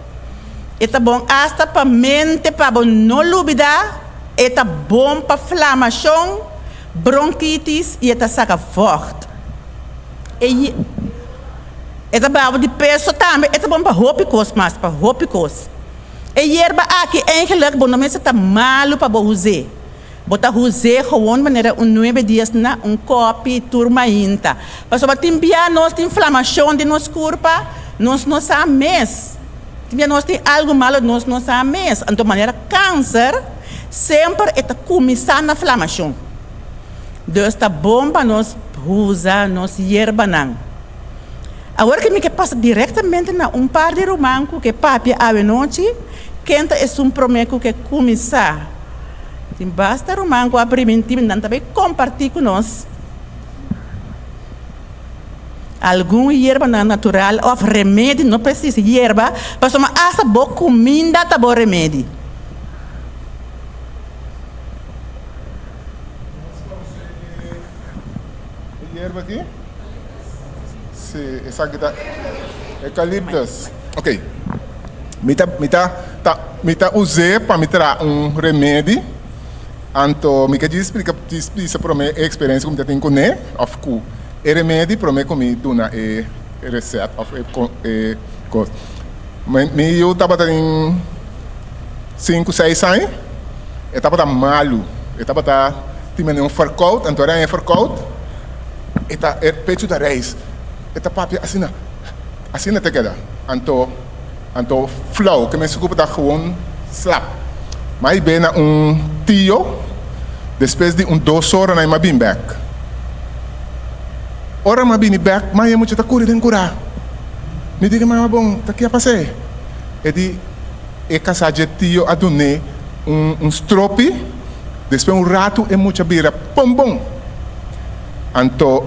Eta bom hasta para mente, para não olvidar. Eta bom para inflamação, bronquitis e eta saca forte. E eta bom de peso também, eta bom para hópicos, mas para hópicos. E erba aqui, eigenlijk, bom, não me está malo para usar. Bota usar gewoon maneira 9 dias na copo turma inta. Mas para timbia nós tem inflamação de nos corpo, nós não sabemos. Timbia nós tem algo malo, nós não sabemos. Então maneira câncer sempre está começando na inflamação. Então está bom para nós usar nós erva não. Agora que me que passa diretamente na par de romanco que papi a noite, quenta é promeco que começar. Tem basta romanco a preventivo não também compartilhar com nós. Algum erva natural ou remédio não precisa erva, mas uma asa boa comida tá bom remédio. Erva aqui? Sim, essa aqui tá eucaliptus. Ok. Mita usei para me tirar remédio. Então, me quer explicar para mim a experiência que eu tenho com ele, of course. O remédio para mim como na receita of coisa. Me eu estava em 5, 6 anos. Eu estava malo. Eu estava tinha verkoud, então era verkoud. Eta pecho da reis. Eta papi assim te queda. Então flow que me se ocupa da gewoon slap. Mas bem na tio depois de 2 horas na bim back. Ora ma bini back, mas é muito tá correndo curar. Me diga mas bom, tá que a passei. E casaje tio adune stropi, depois rato é muita bira. Bom. Então,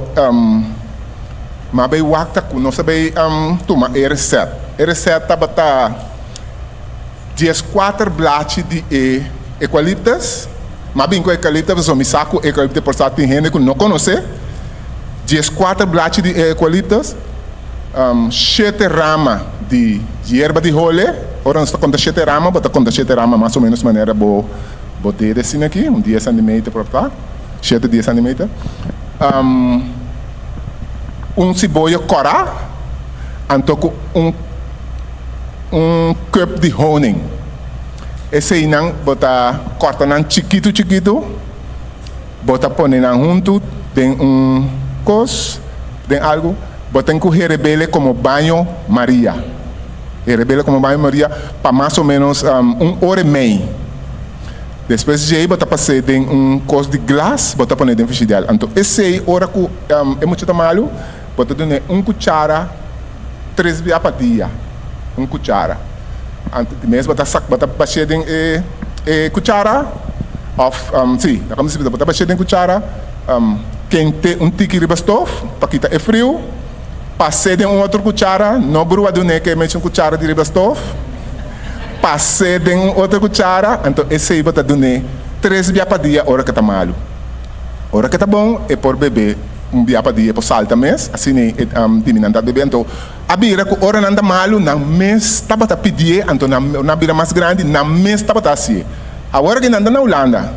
mas bem wakta ku não sabe toma receita. Receita bata 14 blachi de eucaliptus. Mas bem com eucaliptus, eu me saco eucaliptus por saber tem gente que não conhece. 14 blachi de eucaliptus, 7 rama de erva de role. Ora nós conta 7 rama, bota conta 7 rama mais ou menos maneira bo ter assim aqui, 10 cm por tá. 7 10 cm. Cebola cora, então cup de honing. Esse aí não bota corta não chiquito, bota põe não junto, tem cos, tem algo, bota em rebele como banho Maria. Rebele como banho Maria para mais ou menos 1h30. Depois de aí, bota passar em cos de glass, bota pôr dentro do ideal. Então, esse aí, hora que é muito malo, bota dar cuchara, 3 vezes por dia. Cuchara. Mesmo bota passar dentro cuchara, sim, como se diz, bota passar dentro cuchara, quente tiki riba stove, para quitar é frio, passar dentro outra cuchara, não brua do que é meio cuchara de riba stove. Passei em outra cuchara, então esse aí bota 3 vezes por dia, hora que está malo. Ora que tá bom, é por bebê dia para dia, por salta mês, assim diminanta bebê, então a bira que ora nanda malo, na mês tá para pedir, então na bira mais grande, na mês tá para assim. Agora que nanda na Holanda,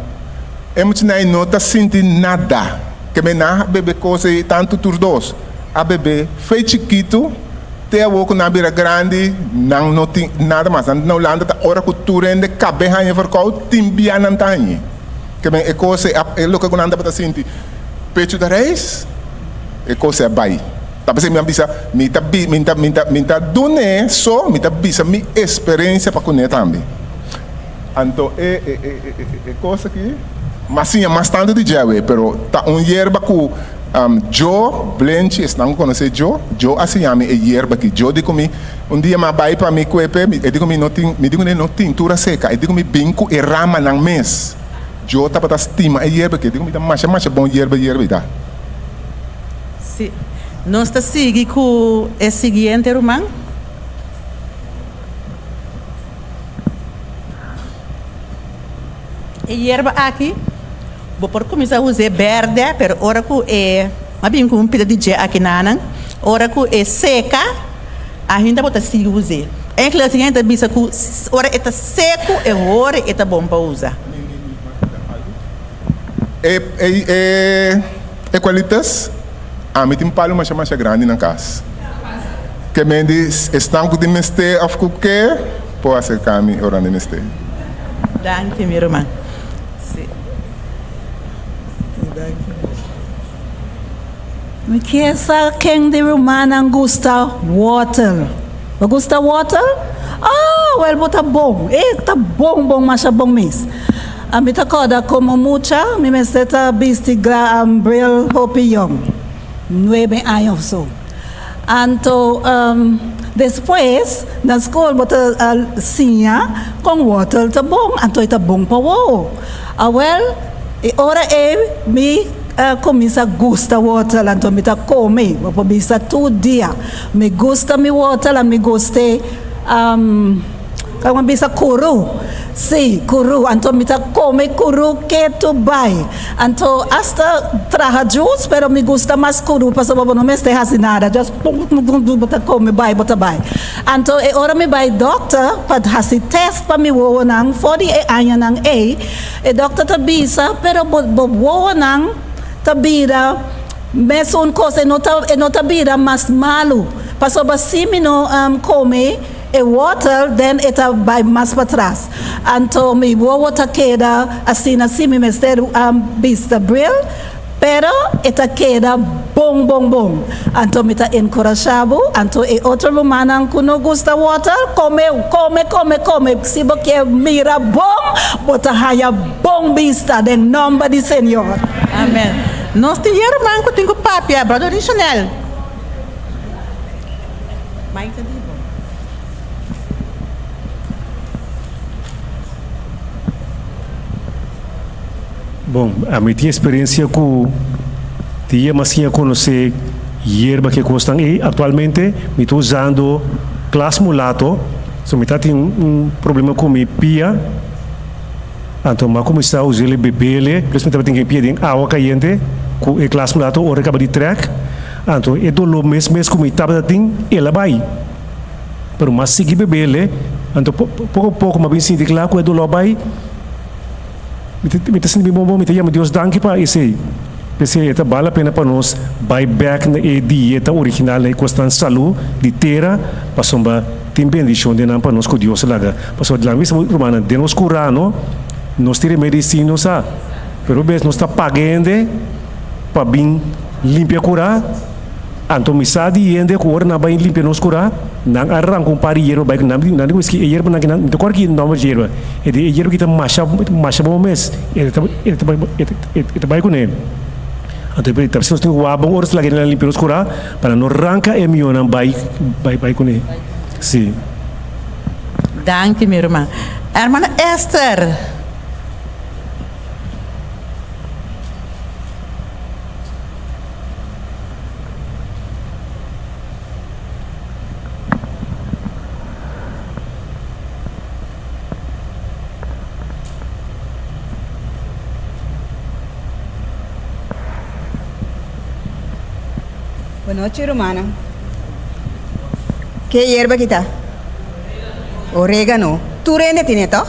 é muito não tá sentindo nada, que me na bebê coisa tanto turdos, a bebê fez chiquito, tem o na bira grande, não tem nada mais, na Holanda tá ora que tu rende cabeça em verkau, timbia não tá aí, que me é coisa é louco que nanda para sentir pecho da reis, é coisa vai. Tapi saya bisa minta dune so minta bisa mi experiência para conhecer também. Então é coisa que mas sim é mais tanto de jawe, pero tá hierba que Joe Blanche estão conhecer Joe assim a minha hierba que Joe digo me dia mais vai para mi cuepe, digo me não tem tura seca, digo me binco e rama nang mês. Joe tá para estima hierba que digo me mais bom hierba tá. Sim. Nós estamos seguindo com o seguinte, irmão. E erva aqui, vou por começar a usar verde, pero ora que é, mas bem com um pedaço de aqui na ora que é seca, a gente pode seguir usar. É que a gente bisa que ora é seco, é ora é bom para usar. É qualitas? A mim tem palo mais grande na casa. Que me diz, estão com o mestre of cooker, pode ser caminho orando mestre. Danke, meu irmão. Me quer saber quem de romana gosta water. Gosta water? Ah, well, bota bom. Tá bom, mas é bom mesmo. A mim tá coda como mucha, me meseta bisti bril hopi young. 9 anos só. Então, depois, na escola, bota sinha com water, tá bom. Então, tá bom para o. Well, ora me começa a gostar water, então me tá come, vou bisa todo dia. Me gusta me water, me gostei, como bisa curu. Sim, curu, então me tá come curu que tu vai. Então, hasta traga juice, pero me gusta mais curu, para saber não me esteja assim nada, just bota come, bota vai. Então, ora me vai doctor, para fazer teste para me voar nang, 48 anos nang e doctor tá bisa, pero voar nang, tá bira, mesmo coisa, não tá bira mais malo, para saber se me não come, e water, then eta vai mais para trás. Então, me vou queda assim me mestre bista bril, pero eta queda bom. Então, me tá encorajado. Então, e outro humano que não gosta water, come. Se você mira bom, bota raia bom bista, em nome do Senhor. Amém. Nós temos irmão que tem com papia, brother Chanel. Bom, a minha experiência com tinha mas tinha conhecer hierba que custam e atualmente me estou usando classe mulato, so me tá tem problema com minha pia, então mas começar a usar ele bebê, depois me tá tem que pia em água quente com e classe mulato ora acaba de track, então é do lo mês com me tá tem ela vai, pero mas seguir bebê, então pouco mas bem sentir claro que é do lo vai. Me está sentindo bom, me está Deus danke para esse eta vale a pena para nós buy back na dieta original na custa saúde de terra para somba tem bendição de para nós com Deus laga para so de lá mesmo romana de nós curar nós tira medicina sa pero bes nós está pagando para bem limpar curar então me sa di ende ko ora na bem limpar nós curar nang arang kung pari yero baik nang meski yero nang nang to korki nomor yero e yero kita masha bom mês eta baik ne então por isso nós temos o abang horas lagi na limpar nós curar para não arranca e mio nang baik ne sim. Danke, minha irmã. Irmã Esther. Boa noite, Romana. Que hierba que tá? Orégano. Tu rende tiene, toh?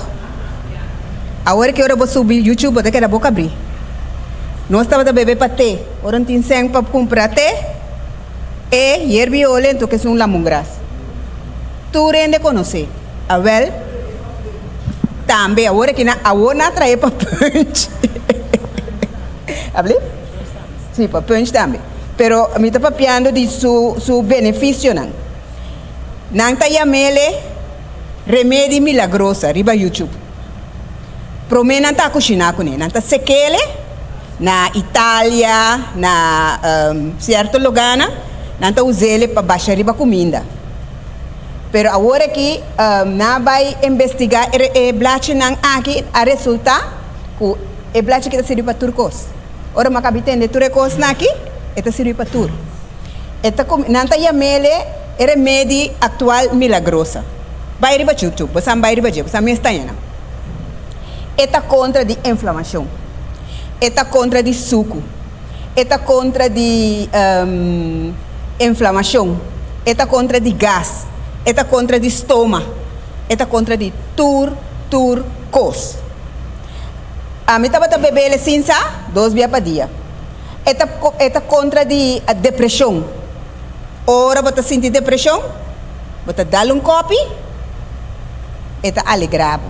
Agora que eu vou subir YouTube, vou ter que dar boca abrir. Nós estamos a beber paté. Ora não tem sangue para comprar té. E hierba olento que é um lemongrass. Tu rende conhecer. A well, também agora que na trae para punch. Habli? Sim, para punch também. Pero me está papiando de su benefício não. Não tá yamele remédio milagroso riba YouTube. Promena não tá cozinhar com ele, não tá sequele na Itália, na certo lugar, não tá usele para baixar riba comida. Pero agora que na vai investigar e blache não aqui a resulta que e blache que tá servindo para turcos. Ora mas capitão turcos na aqui eta sirve para tur. Eta nanta yamele remédio atual milagrosa. Vai riba YouTube, você vai riba je, você me está yana. Eta contra de inflamação. Eta contra de suco. Eta contra de inflamação. Eta contra de gás. Eta contra de estômago. Eta contra de cos. A mim estava bebendo cinza 2 vezes por dia. Eta contra de depressão. Ora você sentir depressão, você dá um copo, eta alegrado.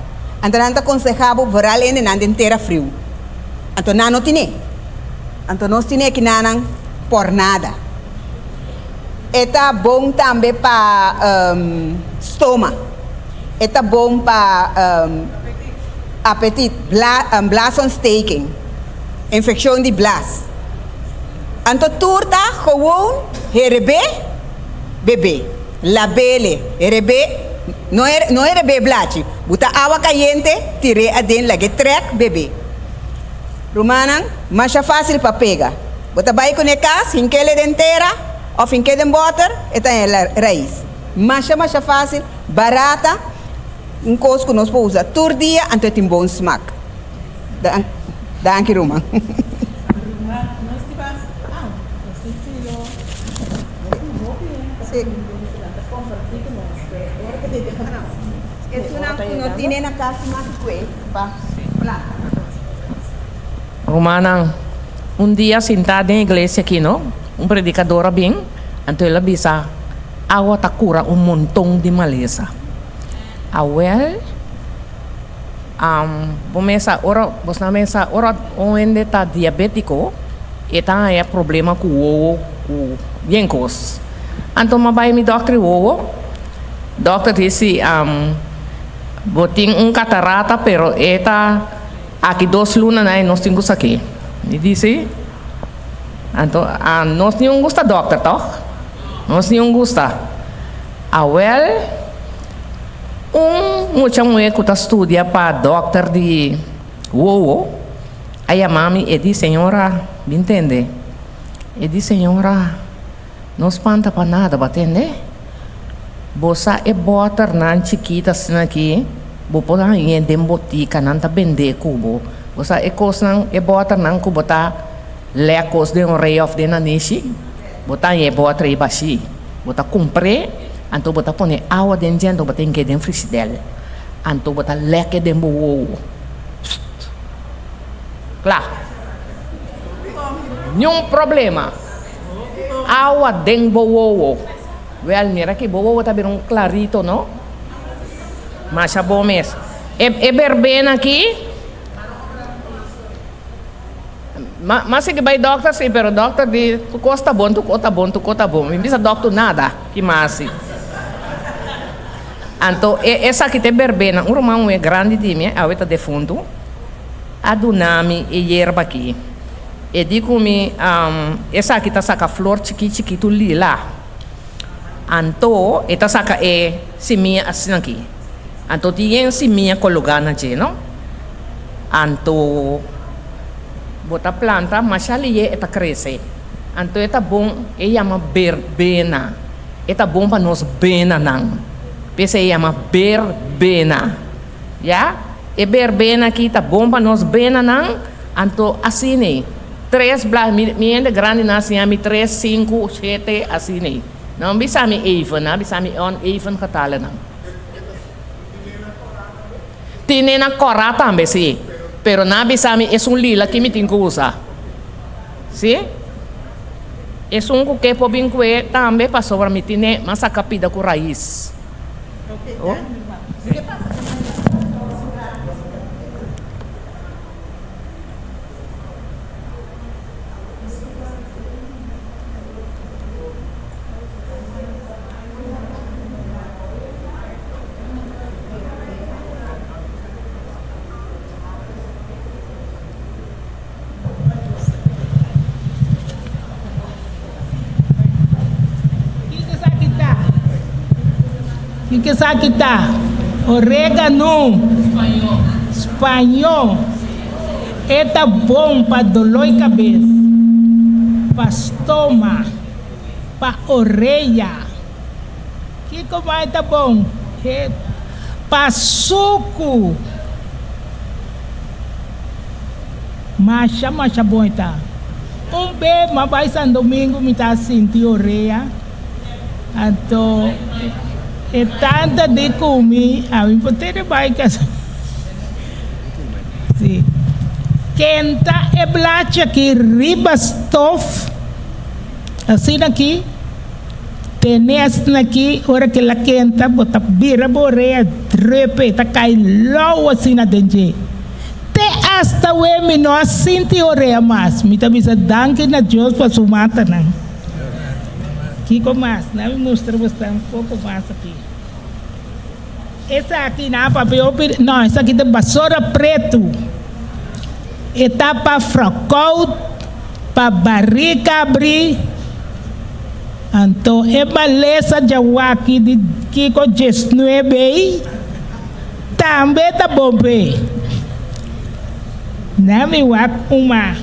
Então não aconselhava varal ainda não inteira frio. Então não tinha. Então nós tinha que não por nada. Eta bom também para estômago. Eta bom para apetite, blast staking, infecção de blast. Então turta gewoon bebê, labele, não é bebê blate, buta água caliente, tire a dentro, lagi trek bebê. Romana, mais fácil para pegar. Buta vai com a casa, hinquele dentera, ou hinquele butter, eta é raiz. Mais fácil, barata, coisa que nós podemos usar todo dia, então tem bom smack. Danke, Romana. Romana, dia sentada na igreja aqui, não? Predicadora bem, então ela bisa água tá cura montão de maleza. Awel, você mesa ora onde tá diabético, e tá é problema com o bem cos. Então, vai me doctor o doctor disse botin catarata, pero eta aqui 2 lunas né, nós temos aqui. Me disse, então nós não gosta doctor, toh? Nós não gosta. Well, muita mulher que está estudando para doctor de aí a mami e disse, senhora, me entende? E disse, senhora, não espanta para nada, batende? Você é botar na chiquita assim aqui, você pode ir em botica, não tá vender cubo. Você é coisa é botar na cubo tá lecos de rei of de nanishi, botar é botar e baixi, botar compre, então botar põe água dentro, botar em que dentro frigideira, então botar leque de boa. Claro, nenhum problema. Água dentro boa. Well, mira que boa tá bem clarito, não? Mas é bom mesmo. É bem aqui. Mas se que vai doctor, sim, pero doctor de tu costa bom. Me diz doctor nada, que mais? Então, essa aqui tem verbena. Um irmão é grande de mim, a outra de fundo. A dunami e erva aqui. E digo-me, essa aqui tá saca flor chiquito lila. Então, esta saca é seminha assim aqui. Então, tem seminha colocada aqui, não? Então, bota planta, mas ali esta cresce. Então, esta bom, é chama verbena. Esta bom para nós bena não. Pensa chama verbena. Já? E verbena aqui tá bom para nós bena não. Então, assim, 3 mi ende grande nasi ami 3, 5, 7 assim nee. Não bisa mi even, na bisa mi on even getallen na. Tiene na cora também sim. Pero na bisa mi es un lila que mi tenho que usar. Sim? Es un que po binque também para sobra mi tiene mas a capida com raiz. Oh? O que sabe que tá? Orégano. Espanhol. É tá bom para dor de cabeça, para estômago, para orelha. Que mais tá bom? É para suco. Macha bom tá. Bebê, mas vai São Domingo me tá sentindo orelha. Então é tanta de comer, a mim pode ter baicas. Sim. Quenta é blacha que riba stof. Assim aqui. Tem esta aqui, hora que ela quenta, bota bira boreia, trepe, tá cai logo assim na dente. Te hasta o emi não sente oreia mais. Me tá bisa danke na Deus para sua mata não. Kiko mais, não me mostra você um pouco mais aqui. Essa aqui não papel, não, essa aqui é vassoura preto. Está para fracol, para barriga abrir. Então, é beleza de aqui de Kiko Jesnuebe. Também tá bom bem. Não me uma.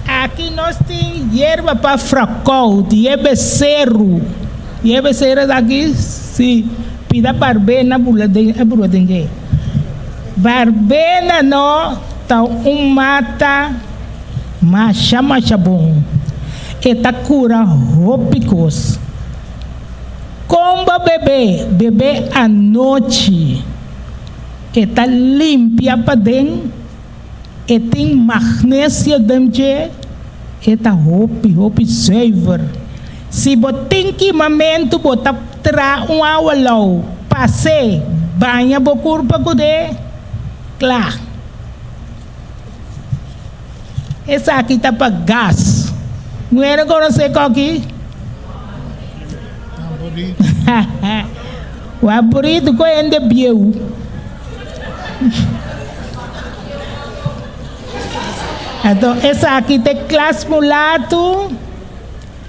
Aqui nós temos erva para fracol, becerro. Becerro daqui, sim. Pida barbena buladenge. Barbena não, tá mata, macha bom. Eta cura rópicos. Comba bebê à noite. Eta limpia para dentro. E tem magnésio dentro. Eta roupa saver. Se botem equipamento, botar água lá, passe, banha bo curva cude, claro. Essa aqui tá para gás. Não era conhecer qual aqui? O aburrido que ainda bieu. Então, essa aqui tem classe mulato.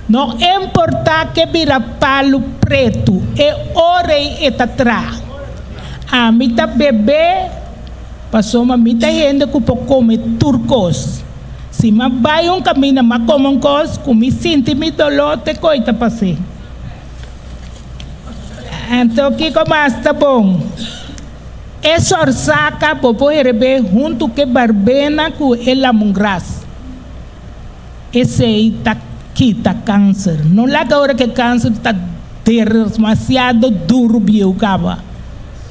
Não importa que vira palo preto. É orei e atrás. A mita bebê. Passou uma mita ainda que pode comer turcos. Se ma vai caminho, ma come um coisa, comi sinto me dolor, te coita passei. Então, o que mais tá bom? Essa orsaca, pode receber junto com barbena com ela mungras. Esse aí tá quita câncer. Não lá que hora que câncer tá demasiado duro, biu cava.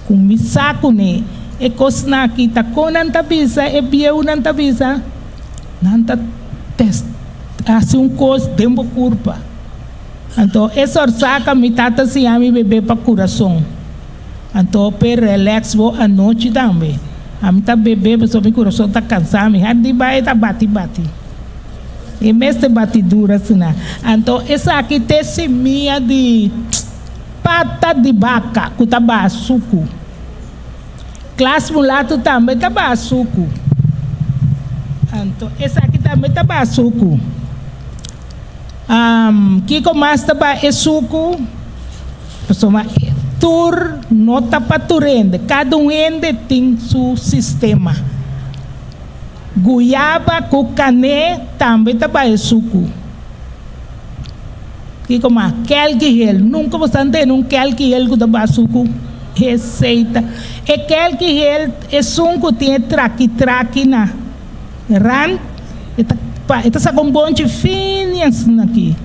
Com me saco, né? E coisa aqui tá com nantabisa, e biu nantabisa. Nanta test assim coisa tempo curva. Então essa orsaca me tata se a mi bebê para coração. Então per relax vou à noite também. A mi tá bebê mas o meu coração tá cansado, me hadi vai tá bate. E mesmo batidura assim. Então essa aqui tem seminha de pata de vaca que tá suco. Classe mulato também tá suco. Então, essa aqui também está suco. Que mais está suco? Pessoal, tur não está para turende. Cada ende tem seu sistema. Goiaba com cané também está suco. Que mais? Kelkihel. Nunca você entende kelkihel que está suco. Receita. E kelkihel é suco tem traqui na. Ran, ita sa gombonte finias aqui.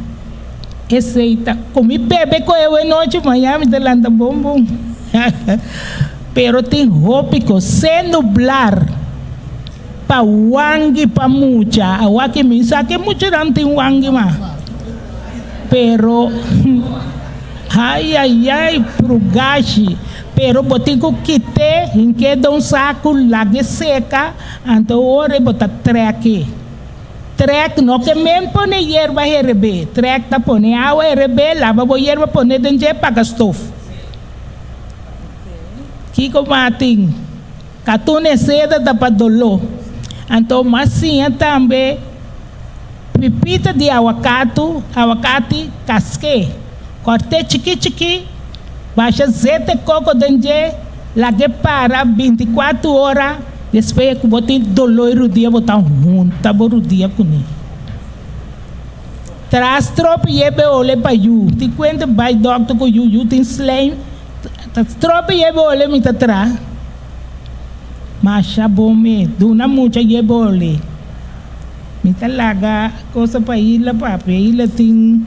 Esse tá comi bebê com eu em noite manhã me delanda bombom. Pero tem roupico sem nublar pa wangi pa mucha awake mi sa que mucha não tem wangi ma. Pero ai pro gashi. Pero botico quite em que dá um saco lague seca então ore bota treque. Trek no que mesmo põe hierba herbe, trek tá põe água herbe, lava bo hierba põe dentro para estofa. Kiko mating, catune seda da para dolo. Então massinha também, pipita de aguacate, casque, corte chiqui, baixa zete coco dentro, lage para 24 horas. Depois que botem dolor o dia botar junta por o dia com ele. Traz tropa e ebe olhe para you. Te conta vai doctor com you tem slime. Tropa e ebe olhe me tra. Mas bom me, duna muita e ebe olhe. Me laga coisa para ilha papi, ilha tem.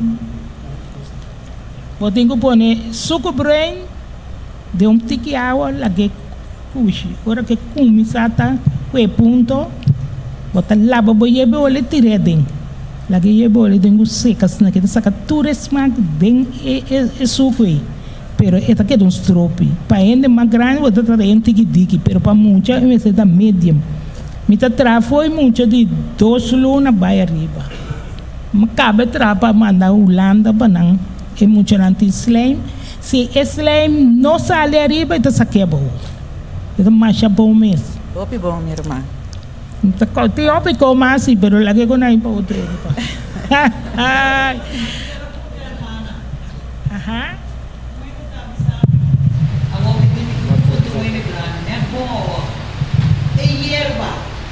Botem que pone suco brain de tiki água lage puxa, ora que começata que ponto, bota lava boiebe ole tiredem, lagi yebe ole dengo secas na que saca turismak den e sucui, pero eta que don't stropi, pa ende mais grande bota tra ente que diki, pero pa mucha me se da medium, me ta tra foi mucha de 2 luna vai arriba, me cabe tra pa mandar Holanda banang, e mucha nanti slime, se slime não sale arriba eta saqueba. Itu masya bom mesmo. Opi bom, minha irmã. Então, tem opi como assim, pero lagi ko na ipa outro. Aha. Hierba,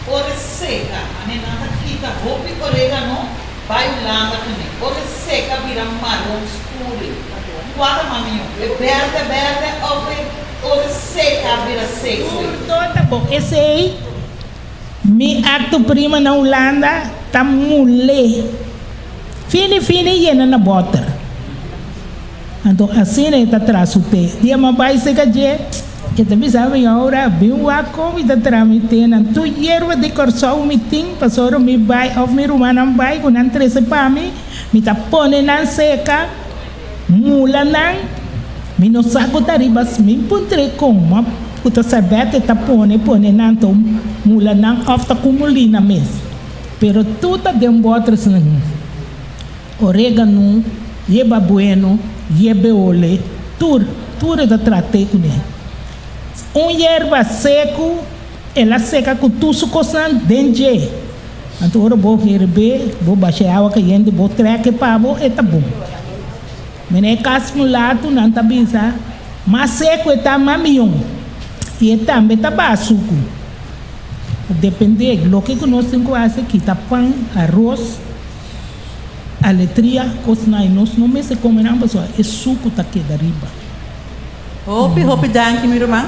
ora seca, anenata kita hopi orégano, vai Holanda também. Ora seca vira marrom escuro. Guarda maminho, verde, ora seca vira seco. Tá bom, esse aí, mi acto prima na Holanda, tá mule. Fini llena na bota. Então assim né, tá traz o pé. Dia mais vai seca je. Que também sabe agora, bem o aco e tá tramitando. Tu hierba de corção me tem, passou me vai, of me rumana vai, com não trece para mim, me tá pondo na seca, mula não. Me não saco taribas, me encontrei com uma puta sabete tá pone nanto mula não ofta cumulina mesmo. Pero tudo de botas não. Orégano, yeba bueno, yebe ole, tudo da tratei com ele. Hierba seco, ela seca com tudo coçando dentro. Então ora vou herbe, vou baixar água quente, vou treque para vou eta bom. Mene casmulato não tá bisa, mas seco está mamion e também tá basuco. Depende do que nós temos aqui, tá pão, arroz, aletria, coisa nós não me se come não, pessoal, é suco tá aqui da riba. Hopi danke minha irmã.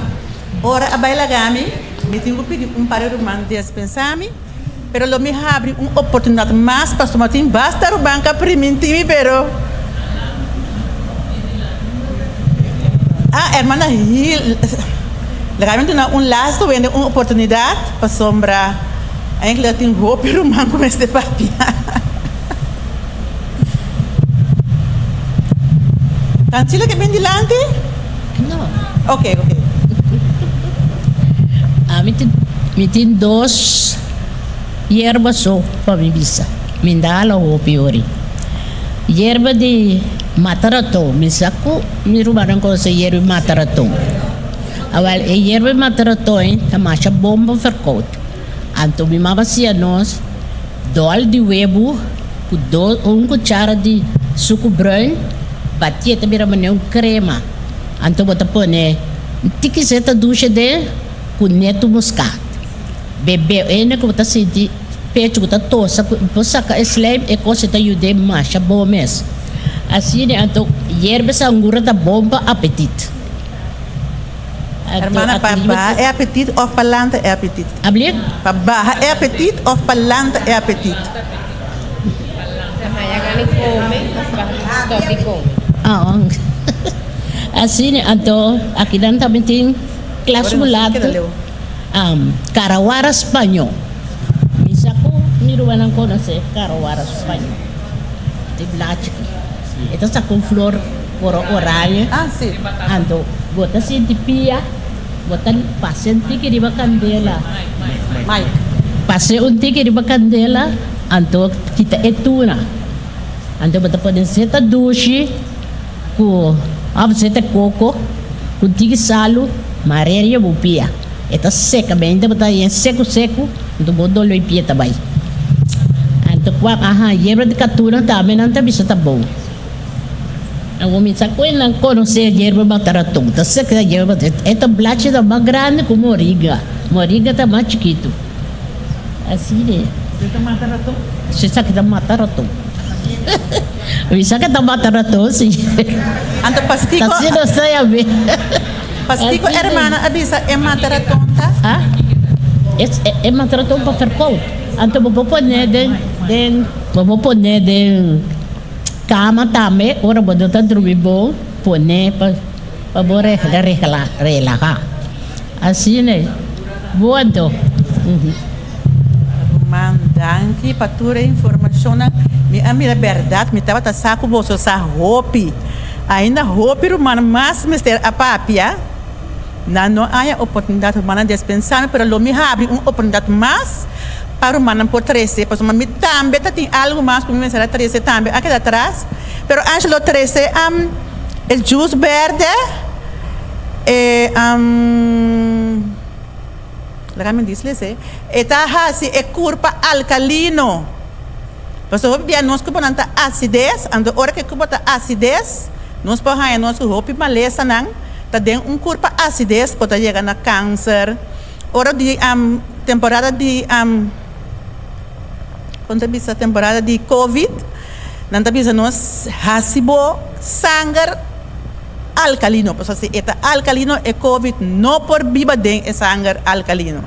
Ora a bailagami, me tenho pedido par de irmãs dispensar-me, pero lo me abre uma oportunidade mais para tomar basta o banca primentimi, pero hermana Hill, legalmente lasto vende uma oportunidade para sombra, ainda tem roupa e irmã com este papel. Tantila que vem dilante? Não. Ok. Me tem 2 hierbas só para me bisa. Me dá lá o piori. Hierba de mataratom, me saco, me roubaram com essa hierba mataratom. Agora, a hierba mataratom tá mais bomba vercout. Então, me mamacia nós, dol de huevo, com cuchara de suco branco, batia também a crema. Então, bota pone, tiquiseta ducha de com neto moscado. Bebê, ainda que você sente peito que está tossa, você saca slime e coisa está ajude mais, bom mesmo. Assim, então, hierba sangura tá bomba apetite. Hermana, para barra é apetite ou para lanta é apetite? Abrir? Para barra é apetite ou para lanta é apetite? Ani come, stop di come. Ah, assim, então, aqui dentro também tem classe mulato, Carawara espanhol. Me sacou, me não conhece Carawara espanhol. Tem black. Então, está com flor orange. Ah, sim. Então, bota assim de pia, bota paciente que riba candela. Mike. Passei tique riba candela, então kita etuna. Então, bota pode ser duche, com seta coco, com tique salo, mareia bupia. Eta seca bem, então bota em seco, então bota olho pia também. Então, hierba de catura também não tá bisa tá bom. Eu me saco e não conhecer hierba mataratum. Tá seca a hierba, esta blacha tá mais grande que moriga. Moriga tá mais chiquito. Assim, né? Você tá mataratum? Você sabe que tá mataratum. Me sabe que tá mataratum, sim. Então, pastico... Tá sendo assim a ver. Pastico, hermana, avisa, é mataratum, tá? Ah? É mataratum para fercou. Então, vou poner de cama também, ora vou dar dormir bom, poner para relaxar. Assim, né? Boa então. Mandanki para toda a informação, a minha verdade, me estava tá saco bolso sa roupa, ainda roupa romana, mas mister a papia, não há oportunidade romana de dispensar, mas lo me abre uma oportunidade mais para o mano por 13, porque me também tem algo mais para mim será 13 também aqui atrás, pero Angelo 13 el juice verde me diz lese eta hasi é curpa alcalino, porque bem nós que bonanta acidez, ando hora que bota acidez, nós porra nós que roupa maleza não, tá dentro curpa acidez pode chegar na câncer, hora de temporada de quando bisa temporada de Covid, nanta bisa nós hasibo sangue alcalino, porque se eta alcalino é Covid, não por biba den é sangue alcalino.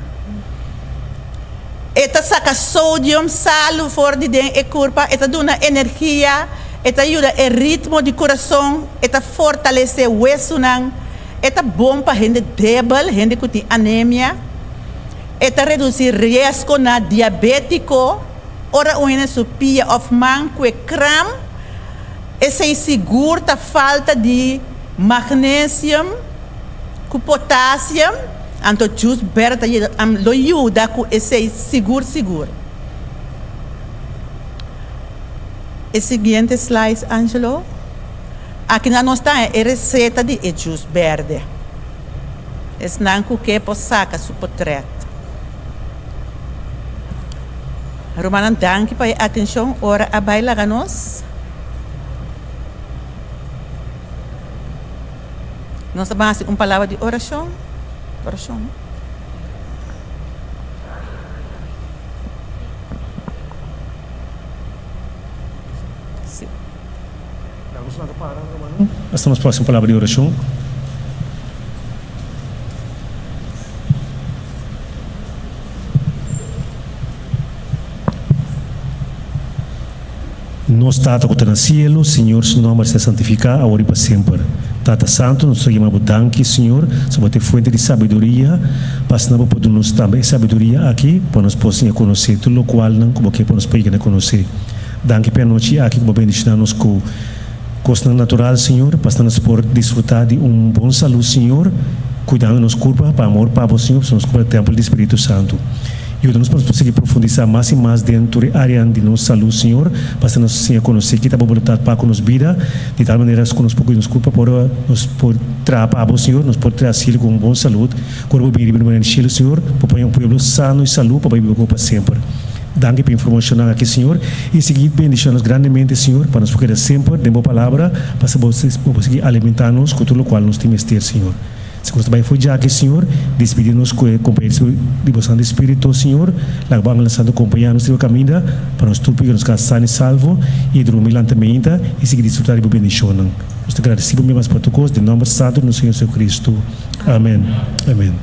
Eta saca sódio, sal fora de den é curpa, eta dona energia, eta ajuda o ritmo de coração, eta fortalece o hueso nang, eta bom para gente débil, gente que tem anemia, eta reduzir risco na diabético. Ora uma supia of man que cram, essa é segura a falta de magnésio, com potássio, então jus berta lo ajuda com esse seguro. O seguinte slide, Angelo. Aqui nós está a receita de jus verde. Esse não que pode sacar seu portrait. Romana, danke para a atenção. Ora, a baila a nós. Nós vamos fazer uma palavra de oração. Sim. Estamos próximo a palavra de oração. Nós Tata que está no cielo, Senhor, seu nome seja santificado, agora e para sempre. Tata Santo, nós chamamos danke, Senhor, sobre a fonte de sabedoria, para que nós podemos também sabedoria aqui, para nós possamos conhecer tudo o qual não como que nós podemos conhecer. Danke pela noite aqui, como bendicionar-nos com coisa natural, Senhor, para que nós possamos desfrutar de bom saúde, Senhor, cuidando de nosso corpo, para amor para o Senhor, para o templo do Espírito Santo. E nós podemos conseguir profundizar mais e mais dentro da área de nossa saúde, Senhor, para que nós conhecer que está a vontade para com nos vida, de tal maneira que nós podemos culpa para nos trazer para o Senhor, nos pode trazer com boa saúde, corpo bem de maneira cheia, Senhor, para um povo sano e saúde, para viver para sempre. Danke pela informação aqui, Senhor, e seguir bendicionando grandemente, Senhor, para nós poder sempre de boa palavra, para que vocês possam alimentar-nos com tudo o qual nós temos ter, Senhor. Se você vai foi já aqui, Senhor, despedir-nos com o companheiro de devoção do Espírito, Senhor, lá vamos lançando acompanhar-nos no caminho, para nós tudo que nos cansar e salvo, e dormir lentamente, e seguir desfrutar de bendição. Nós te agradecemos mais por tu coisa, em nome santo do Senhor Jesus Cristo. Amém. Amém.